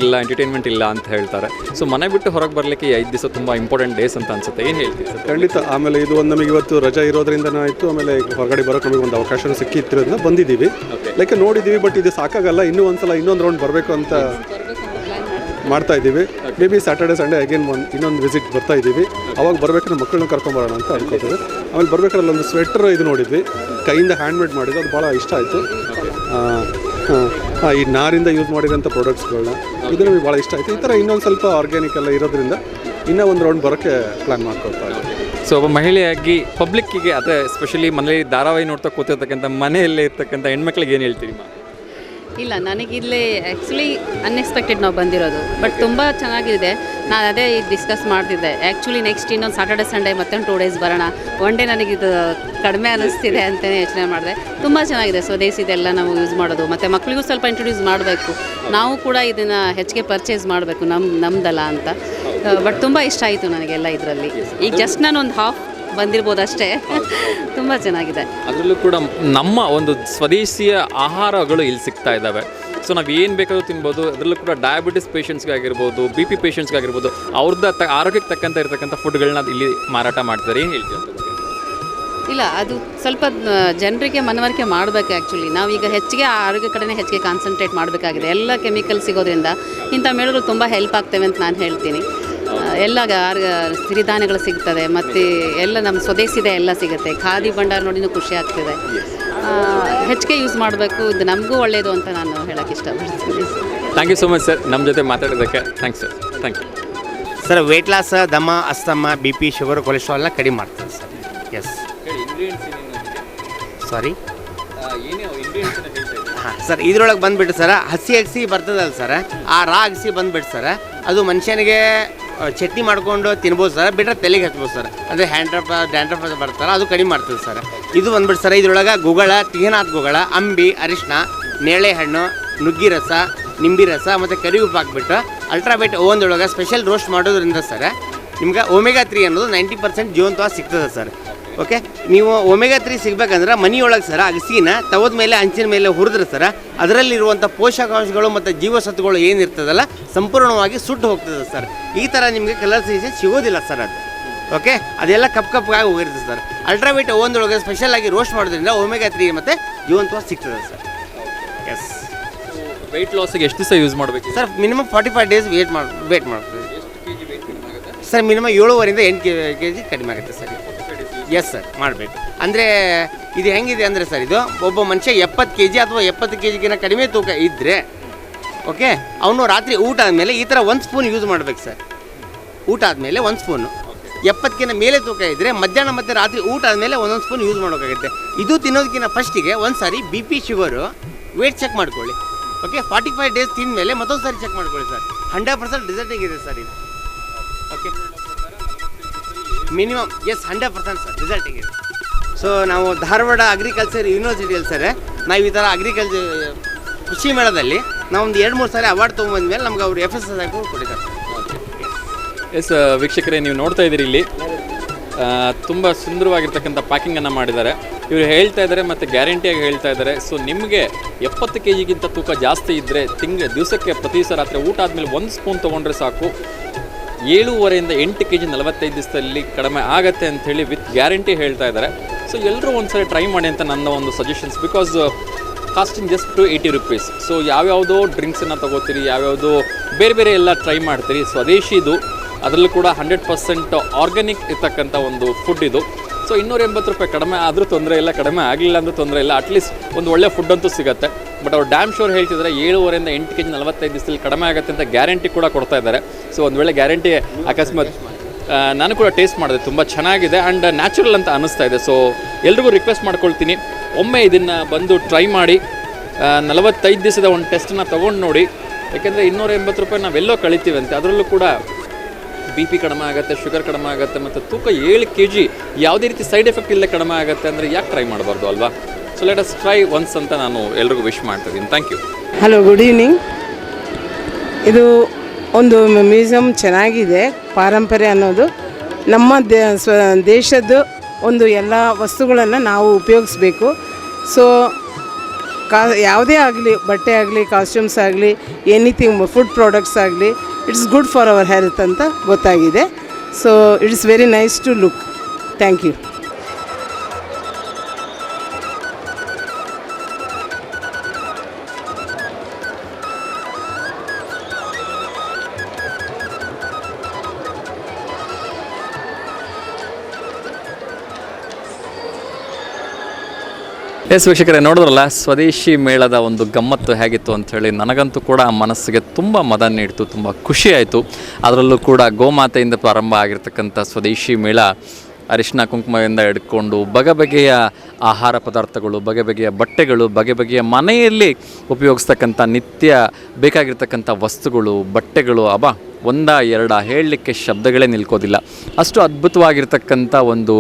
ಇಲ್ಲ ಅಂತ ಹೇಳ್ತಾರೆ. ಸೊ ಮನೆ ಬಿಟ್ಟು ಹೊರಗೆ ಬರಲಿಕ್ಕೆ 5 ದಿವಸ ತುಂಬ ಇಂಪಾರ್ಟೆಂಟ್ ಡೇಸ್ ಅಂತ ಅನ್ಸುತ್ತೆ. ಏನು ಹೇಳ್ತೀವಿ ಸರ್? ಖಂಡಿತ. ಆಮೇಲೆ ಇದು ಒಂದು ನಮಗೆ ಇವತ್ತು ರಜಾ ಇರೋದ್ರಿಂದನೇ ಆಯಿತು. ಆಮೇಲೆ ಹೊರಗಡೆ ಬರೋಕ್ಕೆ ನಮಗೆ ಒಂದು ಅವಕಾಶ ಸಿಕ್ಕಿರೋದ್ರಿಂದ ಬಂದಿದ್ದೀವಿ. ಲೈಕ್ ನೋಡಿದ್ದೀವಿ, ಬಟ್ ಇದು ಸಾಕಾಗಲ್ಲ. ಇನ್ನೊಂದು ರೌಂಡ್ ಬರಬೇಕು ಅಂತ ಮಾಡ್ತಾ ಇದ್ದೀವಿ. May be Saturday Sunday again ಇನ್ನೊಂದು ವಿಸಿಟ್ ಬರ್ತಾ ಇದ್ದೀವಿ. ಅವಾಗ ಬರ್ಬೇಕಾದ್ರೆ ಮಕ್ಕಳನ್ನ ಕರ್ಕೊಂಬರೋಣ ಅಂತ ಅನ್ಕೋತೀವಿ. ಆಮೇಲೆ ಬರ್ಬೇಕಾದ್ರೆ ಒಂದು ಸ್ವೆಟರ್ ಇದು ನೋಡಿದ್ವಿ, ಕೈಯಿಂದ ಹ್ಯಾಂಡ್ಮೇಡ್ ಮಾಡಿದ್ದು, ಅದು ಭಾಳ ಇಷ್ಟ ಆಯಿತು. ಈ ನಾರಿಂದ ಯೂಸ್ ಮಾಡಿರೋಂಥ ಪ್ರಾಡಕ್ಟ್ಸ್ಗಳನ್ನ ಇದು ನಮಗೆ ಭಾಳ ಇಷ್ಟ ಆಯಿತು. ಈ ಥರ ಇನ್ನೊಂದು ಸ್ವಲ್ಪ ಆರ್ಗ್ಯಾನಿಕ್ ಎಲ್ಲ ಇರೋದ್ರಿಂದ ಇನ್ನೂ ಒಂದು ರೌಂಡ್ ಬರೋಕ್ಕೆ ಪ್ಲ್ಯಾನ್ ಮಾಡ್ಕೊಳ್ತಾ ಇದ್ದೀವಿ. ಸೊ ಒಬ್ಬ ಮಹಿಳೆಯಾಗಿ ಪಬ್ಲಿಕ್ಕಿಗೆ, ಅದೇ ಎಸ್ಪೆಷಲಿ ಮನೆಯಲ್ಲಿ ಧಾರಾವಾಹಿ ನೋಡ್ತಾ ಕೂತಿರ್ತಕ್ಕಂಥ ಮನೆಯಲ್ಲೇ ಇರ್ತಕ್ಕಂಥ ಹೆಣ್ಮಕ್ಳಿಗೆ ಏನು ಹೇಳ್ತೀರಿ? ಇಲ್ಲ, ನನಗಿಲ್ಲೇ ಆ್ಯಕ್ಚುಲಿ ಅನ್ಎಕ್ಸ್ಪೆಕ್ಟೆಡ್ ನಾವು ಬಂದಿರೋದು, ಬಟ್ ತುಂಬ ಚೆನ್ನಾಗಿದೆ. ನಾನು ಅದೇ ಡಿಸ್ಕಸ್ ಮಾಡ್ತಿದ್ದೆ. ಆ್ಯಕ್ಚುಲಿ ನೆಕ್ಸ್ಟ್ ಇನ್ನೊಂದು ಸ್ಯಾಟರ್ಡೆ ಸಂಡೇ ಮತ್ತೊಂದು 2 ಡೇಸ್ ಬರೋಣ. 1 ಡೇ ನನಗಿದು ಕಡಿಮೆ ಅನ್ನಿಸ್ತಿದೆ ಅಂತಲೇ ಯೋಚನೆ ಮಾಡಿದೆ. ತುಂಬ ಚೆನ್ನಾಗಿದೆ ಸ್ವದೇಶಿದೆಲ್ಲ ನಾವು ಯೂಸ್ ಮಾಡೋದು, ಮತ್ತು ಮಕ್ಕಳಿಗೂ ಸ್ವಲ್ಪ ಇಂಟ್ರೊಡ್ಯೂಸ್ ಮಾಡಬೇಕು. ನಾವು ಕೂಡ ಇದನ್ನು ಹೆಚ್ಚಿಗೆ ಪರ್ಚೇಸ್ ಮಾಡಬೇಕು ನಮ್ಮದಲ್ಲ ಅಂತ. ಬಟ್ ತುಂಬ ಇಷ್ಟ ಆಯಿತು ನನಗೆಲ್ಲ ಇದರಲ್ಲಿ. ಈಗ ಜಸ್ಟ್ ನಾನು ಒಂದು ಹಾಫ್ ಬಂದಿರ್ಬೋದು ಅಷ್ಟೇ. ತುಂಬ ಚೆನ್ನಾಗಿದೆ. ಅದರಲ್ಲೂ ಕೂಡ ನಮ್ಮ ಒಂದು ಸ್ವದೇಶಿಯ ಆಹಾರಗಳು ಇಲ್ಲಿ ಸಿಗ್ತಾ ಇದ್ದಾವೆ. ಸೊ ನಾವು ಏನು ಬೇಕಾದ್ರೂ ತಿನ್ಬೋದು. ಅದರಲ್ಲೂ ಕೂಡ ಡಯಾಬಿಟಿಸ್ ಪೇಷಂಟ್ಸ್ಗಾಗಿರ್ಬೋದು, BP ಪೇಷಂಟ್ಸ್ಗಾಗಿರ್ಬೋದು, ಅವ್ರದ್ದು ಆರೋಗ್ಯಕ್ಕೆ ತಕ್ಕಂಥ ಇರತಕ್ಕಂಥ ಫುಡ್ಗಳನ್ನ ಇಲ್ಲಿ ಮಾರಾಟ ಮಾಡ್ತಾರೆ. ಏನು ಹೇಳ್ತೀವಿ? ಇಲ್ಲ, ಅದು ಸ್ವಲ್ಪ ಜನರಿಗೆ ಮನವರಿಕೆ ಮಾಡಬೇಕು. ಆ್ಯಕ್ಚುಲಿ ನಾವೀಗ ಹೆಚ್ಚಿಗೆ ಆರೋಗ್ಯ ಕಡೆನೇ ಹೆಚ್ಚಿಗೆ ಕಾನ್ಸಂಟ್ರೇಟ್ ಮಾಡಬೇಕಾಗಿದೆ. ಎಲ್ಲ ಕೆಮಿಕಲ್ ಸಿಗೋದ್ರಿಂದ ಇಂಥ ಮೇಳಗಳು ತುಂಬ ಹೆಲ್ಪ್ ಆಗ್ತವೆ ಅಂತ ನಾನು ಹೇಳ್ತೀನಿ. ಎಲ್ಲ ಸಿರಿಧಾನ್ಯಗಳು ಸಿಗ್ತದೆ, ಮತ್ತು ಎಲ್ಲ ನಮ್ಮ ಸ್ವದೇಶಿದೆ ಎಲ್ಲ ಸಿಗುತ್ತೆ. ಖಾದಿ ಭಂಡಾರ ನೋಡಿನೂ ಖುಷಿ ಆಗ್ತಿದೆ. ಹೆಚ್ಚಿಗೆ ಯೂಸ್ ಮಾಡಬೇಕು. ಇದು ನಮಗೂ ಒಳ್ಳೆಯದು ಅಂತ ನಾನು ಹೇಳೋಕ್ಕೆ ಇಷ್ಟಪಡ್ತೀನಿ. Thank you so much sir, ನಮ್ಮ ಜೊತೆ ಮಾತಾಡೋದಕ್ಕೆ. Thanks sir. Thank you sir. Weight loss, ದಮ, ಅಸ್ತಮ, BP, ಶುಗರ್, ಕೊಲೆಸ್ಟ್ರಾಲ್ನ ಕಡಿಮೆ ಮಾಡ್ತದೆ ಸರ್. ಎಸ್. ಸಾರಿ ಹಾಂ ಸರ್, ಇದ್ರೊಳಗೆ ಬಂದುಬಿಟ್ಟು ಸರ್ ಹಸಿ ಅಗಸಿ ಬರ್ತದಲ್ಲ ಸರ್, ಆ ರಾ ಅಗಸಿ ಬಂದುಬಿಟ್ಟು ಸರ್ ಅದು ಮನುಷ್ಯನಿಗೆ ಚಟ್ನಿ ಮಾಡ್ಕೊಂಡು ತಿನ್ಬೋದು ಸರ್. ಬಿಟ್ಟರೆ ತಲೆಗೆ ಹಚ್ಬೋದು ಸರ್. ಅಂದರೆ ಡ್ಯಾಂಡ್ರಫ್ ಬರ್ತಾರೆ, ಅದು ಕಡಿಮೆ ಮಾಡ್ತದೆ ಸರ್. ಇದು ಬಂದುಬಿಟ್ಟು ಸರ್ ಇದ್ರೊಳಗೆ ಗುಗಳ, ತಿಗನಾಥ್ ಗುಗಳ, ಅಂಬಿ, ಅರಿಶಿನ, ನೇಳೆ ಹಣ್ಣು, ನುಗ್ಗಿ ರಸ, ನಿಂಬೆ ರಸ ಮತ್ತು ಕರಿ ಉಪ್ಪು ಹಾಕ್ಬಿಟ್ಟು ಅಲ್ಟ್ರಾಬೈಟ್ ಓವನ್ದೊಳಗೆ ಸ್ಪೆಷಲ್ ರೋಸ್ಟ್ ಮಾಡೋದ್ರಿಂದ ಸರ್ ನಿಮ್ಗೆ ಒಮೆಗಾ 3 ಅನ್ನೋದು 90% ಜೀವಂತವಾಗಿ ಸಿಗ್ತದೆ ಸರ್. ಓಕೆ, ನೀವು ಒಮೆಗಾ 3 ಸಿಗಬೇಕಂದ್ರೆ ಮನೆಯೊಳಗೆ ಸರ್ ಅಗಸಿನ ತವದ ಮೇಲೆ ಹಂಚಿನ ಮೇಲೆ ಹುರಿದ್ರೆ ಸರ್ ಅದರಲ್ಲಿರುವಂಥ ಪೋಷಕಾಂಶಗಳು ಮತ್ತು ಜೀವಸತ್ವಗಳು ಏನಿರ್ತದಲ್ಲ ಸಂಪೂರ್ಣವಾಗಿ ಸುಟ್ಟು ಹೋಗ್ತದೆ ಸರ್. ಈ ಥರ ನಿಮಗೆ ಕಲರ್ ಸಿಗೋದಿಲ್ಲ ಸರ್ ಅದು. ಓಕೆ, ಅದೆಲ್ಲ ಕಪ್ಪಾಗಿ ಹೋಗಿರ್ತದೆ ಸರ್. ಅಲ್ಟ್ರಾವೈಟ್ ಓವನ್ದೊಳಗೆ ಸ್ಪೆಷಲಾಗಿ ರೋಸ್ಟ್ ಮಾಡೋದ್ರಿಂದ ಒಮೆಗಾ 3 ಮತ್ತು ಜೀವಂತವಾಗಿ ಸಿಗ್ತದೆ ಸರ್. ಎಸ್. ವೆಯ್ಟ್ ಲಾಸಿಗೆ ಎಷ್ಟು ದಿವಸ ಯೂಸ್ ಮಾಡಬೇಕು ಸರ್? ಮಿನಿಮಮ್ 45 ಡೇಸ್ ವೇಟ್ ಮಾಡ್ತದೆ ಸರ್. ಮಿನಿಮಮ್ 7.5 ರಿಂದ 8 kg ಕಡಿಮೆ ಆಗುತ್ತೆ ಸರ್. ಎಸ್ ಸರ್, ಮಾಡಬೇಕು. ಅಂದರೆ ಇದು ಹೆಂಗಿದೆ ಅಂದರೆ ಸರ್, ಇದು ಒಬ್ಬ ಮನುಷ್ಯ 70 kg ಅಥವಾ 70 kgಗಿನ ಕಡಿಮೆ ತೂಕ ಇದ್ದರೆ ಓಕೆ, ಅವನು ರಾತ್ರಿ ಊಟ ಆದಮೇಲೆ ಈ ಥರ 1 ಸ್ಪೂನ್ ಯೂಸ್ ಮಾಡಬೇಕು ಸರ್. ಊಟ ಆದಮೇಲೆ 1 ಸ್ಪೂನು. 70 ಮೇಲೆ ತೂಕ ಇದ್ದರೆ ಮಧ್ಯಾಹ್ನ ಮತ್ತು ರಾತ್ರಿ ಊಟ ಆದಮೇಲೆ 1 ಸ್ಪೂನ್ ಯೂಸ್ ಮಾಡೋಕ್ಕಾಗುತ್ತೆ. ಇದು ತಿನ್ನೋದಕ್ಕಿಂತ ಫಸ್ಟಿಗೆ ಒಂದು ಸಾರಿ BP, ಶುಗರು, ವೇಟ್ ಚೆಕ್ ಮಾಡ್ಕೊಳ್ಳಿ. ಓಕೆ, 45 ಡೇಸ್ ತಿಂದ ಮೇಲೆ ಮತ್ತೊಂದು ಸಾರಿ ಚೆಕ್ ಮಾಡ್ಕೊಳ್ಳಿ ಸರ್. 100% ರಿಸಲ್ಟಿಂಗ್ ಇದೆ ಸರ್ ಇದು. ಓಕೆ, ಮಿನಿಮಮ್ 100% ಸರ್ ರಿಸಲ್ಟಿಂಗ್ ಇದೆ. ಸೊ ನಾವು ಧಾರವಾಡ ಅಗ್ರಿಕಲ್ಚರ್ ಯೂನಿವರ್ಸಿಟಿಯಲ್ಲಿ ಸರ್ ನಾವು ಈ ಥರ ಅಗ್ರಿಕಲ್ಚರ್ ಕೃಷಿ ಮೇಳದಲ್ಲಿ ನಾವು ಒಂದು 2-3 ಸಾರಿ ಅವಾರ್ಡ್ ತೊಗೊಂಬಂದ್ಮೇಲೆ ನಮ್ಗೆ ಅವರು FSSAI ಕೊಟ್ಟಿದ್ದಾರೆ ಸರ್. ಎಸ್ ವೀಕ್ಷಕರೇ, ನೀವು ನೋಡ್ತಾ ಇದ್ದೀರಿ ಇಲ್ಲಿ ತುಂಬ ಸುಂದರವಾಗಿರ್ತಕ್ಕಂಥ ಪ್ಯಾಕಿಂಗನ್ನು ಮಾಡಿದ್ದಾರೆ. ಇವರು ಹೇಳ್ತಾ ಇದ್ದಾರೆ ಮತ್ತು ಗ್ಯಾರಂಟಿಯಾಗಿ ಹೇಳ್ತಾ ಇದ್ದಾರೆ. ಸೊ ನಿಮಗೆ 70 kgಗಿಂತ ತೂಕ ಜಾಸ್ತಿ ಇದ್ದರೆ ದಿವಸಕ್ಕೆ ಪ್ರತಿ ದಿವಸ ರಾತ್ರಿ ಊಟ ಆದಮೇಲೆ 1 ಸ್ಪೂನ್ ತೊಗೊಂಡ್ರೆ ಸಾಕು, 7.5 ರಿಂದ 8 kg 45 ದಿವಸದಲ್ಲಿ ಕಡಿಮೆ ಆಗುತ್ತೆ ಅಂಥೇಳಿ ವಿತ್ ಗ್ಯಾರಂಟಿ ಹೇಳ್ತಾ ಇದ್ದಾರೆ. ಸೊ ಎಲ್ಲರೂ ಒಂದ್ಸರಿ ಟ್ರೈ ಮಾಡಿ ಅಂತ ನನ್ನ ಒಂದು suggestions. Because costing just to 80 rupees. So ಯಾವ್ಯಾವುದೋ ಡ್ರಿಂಕ್ಸನ್ನು ತೊಗೋತೀರಿ, ಯಾವ್ಯಾವುದೋ ಬೇರೆ ಎಲ್ಲ ಟ್ರೈ ಮಾಡ್ತೀರಿ. ಸ್ವದೇಶಿದು, ಅದರಲ್ಲೂ ಕೂಡ 100% ಆರ್ಗ್ಯಾನಿಕ್ ಇರ್ತಕ್ಕಂಥ ಒಂದು ಫುಡ್ ಇದು. ಸೊ 280 ರೂಪಾಯಿ ಕಡಿಮೆ ಆದರೂ ತೊಂದರೆ ಇಲ್ಲ, ಕಡಿಮೆ ಆಗಲಿಲ್ಲ ಅಂದರೂ ತೊಂದರೆ ಇಲ್ಲ, ಅಟ್ಲೀಸ್ಟ್ ಒಂದು ಒಳ್ಳೆ ಫುಡ್ ಅಂತೂ ಸಿಗುತ್ತೆ. ಬಟ್ ಅವ್ರು ಡ್ಯಾಮ್ ಶೋರ್ ಹೇಳ್ತಿದ್ದಾರೆ 7.5 ರಿಂದ 8 kg 45 ದಿವಸದಲ್ಲಿ ಕಡಿಮೆ ಆಗುತ್ತೆ ಅಂತ ಗ್ಯಾರಂಟಿ ಕೂಡ ಕೊಡ್ತಾ ಇದ್ದಾರೆ. ಸೊ ಒಂದು ವೇಳೆ ಗ್ಯಾರಂಟಿ ಅಕಸ್ಮಾತ್ ನಾನು ಕೂಡ ಟೇಸ್ಟ್ ಮಾಡಿದೆ, ತುಂಬ ಚೆನ್ನಾಗಿದೆ ಆ್ಯಂಡ್ ನ್ಯಾಚುರಲ್ ಅಂತ ಅನ್ನಿಸ್ತಾ ಇದೆ. ಸೊ ಎಲ್ರಿಗೂ ರಿಕ್ವೆಸ್ಟ್ ಮಾಡ್ಕೊಳ್ತೀನಿ, ಒಮ್ಮೆ ಇದನ್ನು ಬಂದು ಟ್ರೈ ಮಾಡಿ. 45 ದಿವಸದ ಒಂದು ಟೆಸ್ಟನ್ನು ತೊಗೊಂಡು ನೋಡಿ. ಯಾಕೆಂದರೆ 280 ರೂಪಾಯಿ ನಾವೆಲ್ಲೋ ಕಳಿತೀವಂತೆ. ಅದರಲ್ಲೂ ಕೂಡ BP ಕಡಿಮೆ ಆಗುತ್ತೆ, ಶುಗರ್ ಕಡಿಮೆ ಆಗುತ್ತೆ, ಮತ್ತು ತೂಕ 7 kg ಯಾವುದೇ ರೀತಿ ಸೈಡ್ ಎಫೆಕ್ಟ್ ಇಲ್ಲದೆ ಕಡಿಮೆ ಆಗುತ್ತೆ ಅಂದರೆ ಯಾಕೆ ಟ್ರೈ ಮಾಡಬಾರ್ದು ಅಲ್ವಾ? So let us try once ಅಂತ ನಾನು ಎಲ್ರಿಗೂ ವಿಶ್ ಮಾಡ್ತಿದ್ದೀನಿ. Thank you. Hello, good evening. ಇದು ಒಂದು ಮ್ಯೂಸಿಯಂ ಚೆನ್ನಾಗಿದೆ. ಪಾರಂಪರ್ಯ ಅನ್ನೋದು ನಮ್ಮ ದೇಶದ್ದು ಒಂದು ಎಲ್ಲ ವಸ್ತುಗಳನ್ನು ನಾವು ಉಪಯೋಗಿಸ್ಬೇಕು. ಸೊ ಯಾವುದೇ ಆಗಲಿ, ಬಟ್ಟೆ ಆಗಲಿ, ಕಾಸ್ಟ್ಯೂಮ್ಸ್ ಆಗಲಿ, ಎನಿಥಿಂಗ್, ಫುಡ್ ಪ್ರಾಡಕ್ಟ್ಸ್ ಆಗಲಿ, it's good for our health ಅಂತ ಗೊತ್ತಾಗಿದೆ. So it's very nice to look. Thank you. Yes ವೀಕ್ಷಕರೇ, ನೋಡಿದ್ರಲ್ಲ ಸ್ವದೇಶಿ ಮೇಳದ ಒಂದು ಗಮ್ಮತ್ತು ಹೇಗಿತ್ತು ಅಂಥೇಳಿ. ನನಗಂತೂ ಕೂಡ ಮನಸ್ಸಿಗೆ ತುಂಬ ಮದ ನೀಡ್ತು, ತುಂಬ ಖುಷಿ ಆಯಿತು. ಅದರಲ್ಲೂ ಕೂಡ ಗೋಮಾತೆಯಿಂದ ಪ್ರಾರಂಭ ಆಗಿರ್ತಕ್ಕಂಥ ಸ್ವದೇಶಿ ಮೇಳ ಅರಿಶಿನ ಕುಂಕುಮದಿಂದ ಹಿಡ್ಕೊಂಡು ಬಗೆ ಬಗೆಯ ಆಹಾರ ಪದಾರ್ಥಗಳು, ಬಗೆ ಬಗೆಯ ಬಟ್ಟೆಗಳು, ಬಗೆ ಬಗೆಯ ಮನೆಯಲ್ಲಿ ಉಪಯೋಗಿಸ್ತಕ್ಕಂಥ ನಿತ್ಯ ಬೇಕಾಗಿರ್ತಕ್ಕಂಥ ವಸ್ತುಗಳು, ಬಟ್ಟೆಗಳು, ಒಂದ ಎರಡ ಹೇಳಲಿಕ್ಕೆ ಶಬ್ದಗಳೇ ನಿಲ್ಕೋದಿಲ್ಲ. ಅಷ್ಟು ಅದ್ಭುತವಾಗಿರ್ತಕ್ಕಂಥ ಒಂದು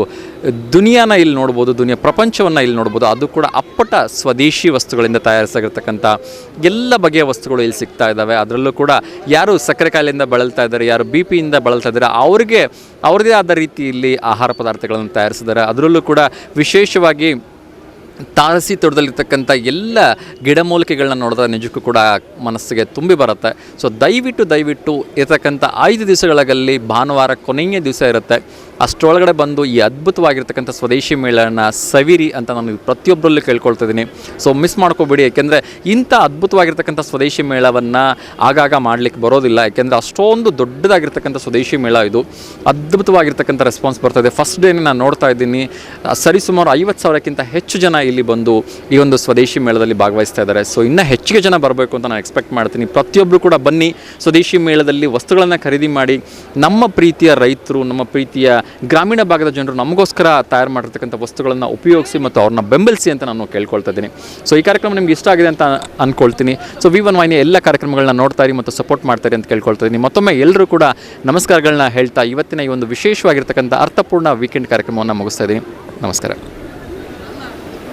ದುನಿಯಾನ ಇಲ್ಲಿ ನೋಡ್ಬೋದು, ದುನಿಯಾ ಪ್ರಪಂಚವನ್ನು ಇಲ್ಲಿ ನೋಡ್ಬೋದು. ಅದು ಕೂಡ ಅಪ್ಪಟ ಸ್ವದೇಶಿ ವಸ್ತುಗಳಿಂದ ತಯಾರಿಸಾಗಿರ್ತಕ್ಕಂಥ ಎಲ್ಲ ಬಗೆಯ ವಸ್ತುಗಳು ಇಲ್ಲಿ ಸಿಗ್ತಾ ಇದ್ದಾವೆ. ಅದರಲ್ಲೂ ಕೂಡ ಯಾರು ಸಕ್ಕರೆ ಕಾಯಿಲೆಯಿಂದ ಬಳಲ್ತಾ ಇದ್ದಾರೆ, ಯಾರು BP ಯಿಂದ ಬಳಲ್ತಾ ಇದ್ದಾರೆ, ಅವ್ರಿಗೆ ಅವ್ರದ್ದೇ ಆದ ರೀತಿಯಲ್ಲಿ ಆಹಾರ ಪದಾರ್ಥಗಳನ್ನು ತಯಾರಿಸಿದ್ದಾರೆ. ಅದರಲ್ಲೂ ಕೂಡ ವಿಶೇಷವಾಗಿ ತಾರಸಿ ತೋಟದಲ್ಲಿರ್ತಕ್ಕಂಥ ಎಲ್ಲ ಗಿಡಮೂಲಿಕೆಗಳನ್ನ ನೋಡಿದ್ರೆ ನಿಜಕ್ಕೂ ಕೂಡ ಮನಸ್ಸಿಗೆ ತುಂಬಿ ಬರುತ್ತೆ. ಸೊ ದಯವಿಟ್ಟು ಇರತಕ್ಕಂಥ 5 ದಿವಸಗಳಲ್ಲಿ ಭಾನುವಾರ ಕೊನೆಯ ದಿವಸ ಇರುತ್ತೆ. ಅಷ್ಟರೊಳಗಡೆ ಬಂದು ಈ ಅದ್ಭುತವಾಗಿರ್ತಕ್ಕಂಥ ಸ್ವದೇಶಿ ಮೇಳನ ಸವಿರಿ ಅಂತ ನಾನು ಪ್ರತಿಯೊಬ್ಬರಲ್ಲೂ ಕೇಳ್ಕೊಳ್ತಿದ್ದೀನಿ. ಸೊ ಮಿಸ್ ಮಾಡ್ಕೋಬೇಡಿ, ಯಾಕೆಂದರೆ ಇಂಥ ಅದ್ಭುತವಾಗಿರ್ತಕ್ಕಂಥ ಸ್ವದೇಶಿ ಮೇಳವನ್ನು ಆಗಾಗ ಮಾಡಲಿಕ್ಕೆ ಬರೋದಿಲ್ಲ. ಯಾಕೆಂದರೆ ಅಷ್ಟೊಂದು ದೊಡ್ಡದಾಗಿರ್ತಕ್ಕಂಥ ಸ್ವದೇಶಿ ಮೇಳ ಇದು. ಅದ್ಭುತವಾಗಿರ್ತಕ್ಕಂಥ ರೆಸ್ಪಾನ್ಸ್ ಬರ್ತಾಯಿದೆ. ಫಸ್ಟ್ ಡೇನೇ ನಾನು ನೋಡ್ತಾ ಇದ್ದೀನಿ, ಸರಿಸುಮಾರು 50,000ಕ್ಕಿಂತ ಹೆಚ್ಚು ಜನ ಇಲ್ಲಿ ಬಂದು ಈ ಒಂದು ಸ್ವದೇಶಿ ಮೇಳದಲ್ಲಿ ಭಾಗವಹಿಸ್ತಾ ಇದ್ದಾರೆ. ಸೊ ಇನ್ನೂ ಹೆಚ್ಚಿಗೆ ಜನ ಬರಬೇಕು ಅಂತ ನಾನು ಎಕ್ಸ್ಪೆಕ್ಟ್ ಮಾಡ್ತೀನಿ. ಪ್ರತಿಯೊಬ್ಬರು ಕೂಡ ಬನ್ನಿ, ಸ್ವದೇಶಿ ಮೇಳದಲ್ಲಿ ವಸ್ತುಗಳನ್ನು ಖರೀದಿ ಮಾಡಿ. ನಮ್ಮ ಪ್ರೀತಿಯ ರೈತರು, ನಮ್ಮ ಪ್ರೀತಿಯ ಗ್ರಾಮೀಣ ಭಾಗದ ಜನರು ನಮಗೋಸ್ಕರ ತಯಾರು ಮಾಡಿರ್ತಕ್ಕಂಥ ವಸ್ತುಗಳನ್ನು ಉಪಯೋಗಿಸಿ ಮತ್ತು ಅವ್ರನ್ನ ಬೆಂಬಲಿಸಿ ಅಂತ ನಾನು ಕೇಳ್ಕೊಳ್ತಾ ಇದ್ದೀನಿ. ಸೊ ಈ ಕಾರ್ಯಕ್ರಮ ನಿಮ್ಗೆ ಇಷ್ಟ ಆಗಿದೆ ಅಂತ ಅಂದ್ಕೊಳ್ತೀನಿ. ಸೊ V1 ವಾಹಿನಿ ಎಲ್ಲ ಕಾರ್ಯಕ್ರಮಗಳನ್ನ ನೋಡ್ತಾ ಇರಿ ಮತ್ತು ಸಪೋರ್ಟ್ ಮಾಡ್ತಾರೆ ಅಂತ ಕೇಳ್ಕೊಳ್ತಾ ಇದ್ದೀನಿ. ಮತ್ತೊಮ್ಮೆ ಎಲ್ಲರೂ ಕೂಡ ನಮಸ್ಕಾರಗಳನ್ನ ಹೇಳ್ತಾ ಇವತ್ತಿನ ಈ ಒಂದು ವಿಶೇಷವಾಗಿರ್ತಕ್ಕಂಥ ಅರ್ಥಪೂರ್ಣ ವೀಕೆಂಡ್ ಕಾರ್ಯಕ್ರಮವನ್ನು ಮುಗಿಸ್ತಾ ಇದ್ದೀನಿ. ನಮಸ್ಕಾರ.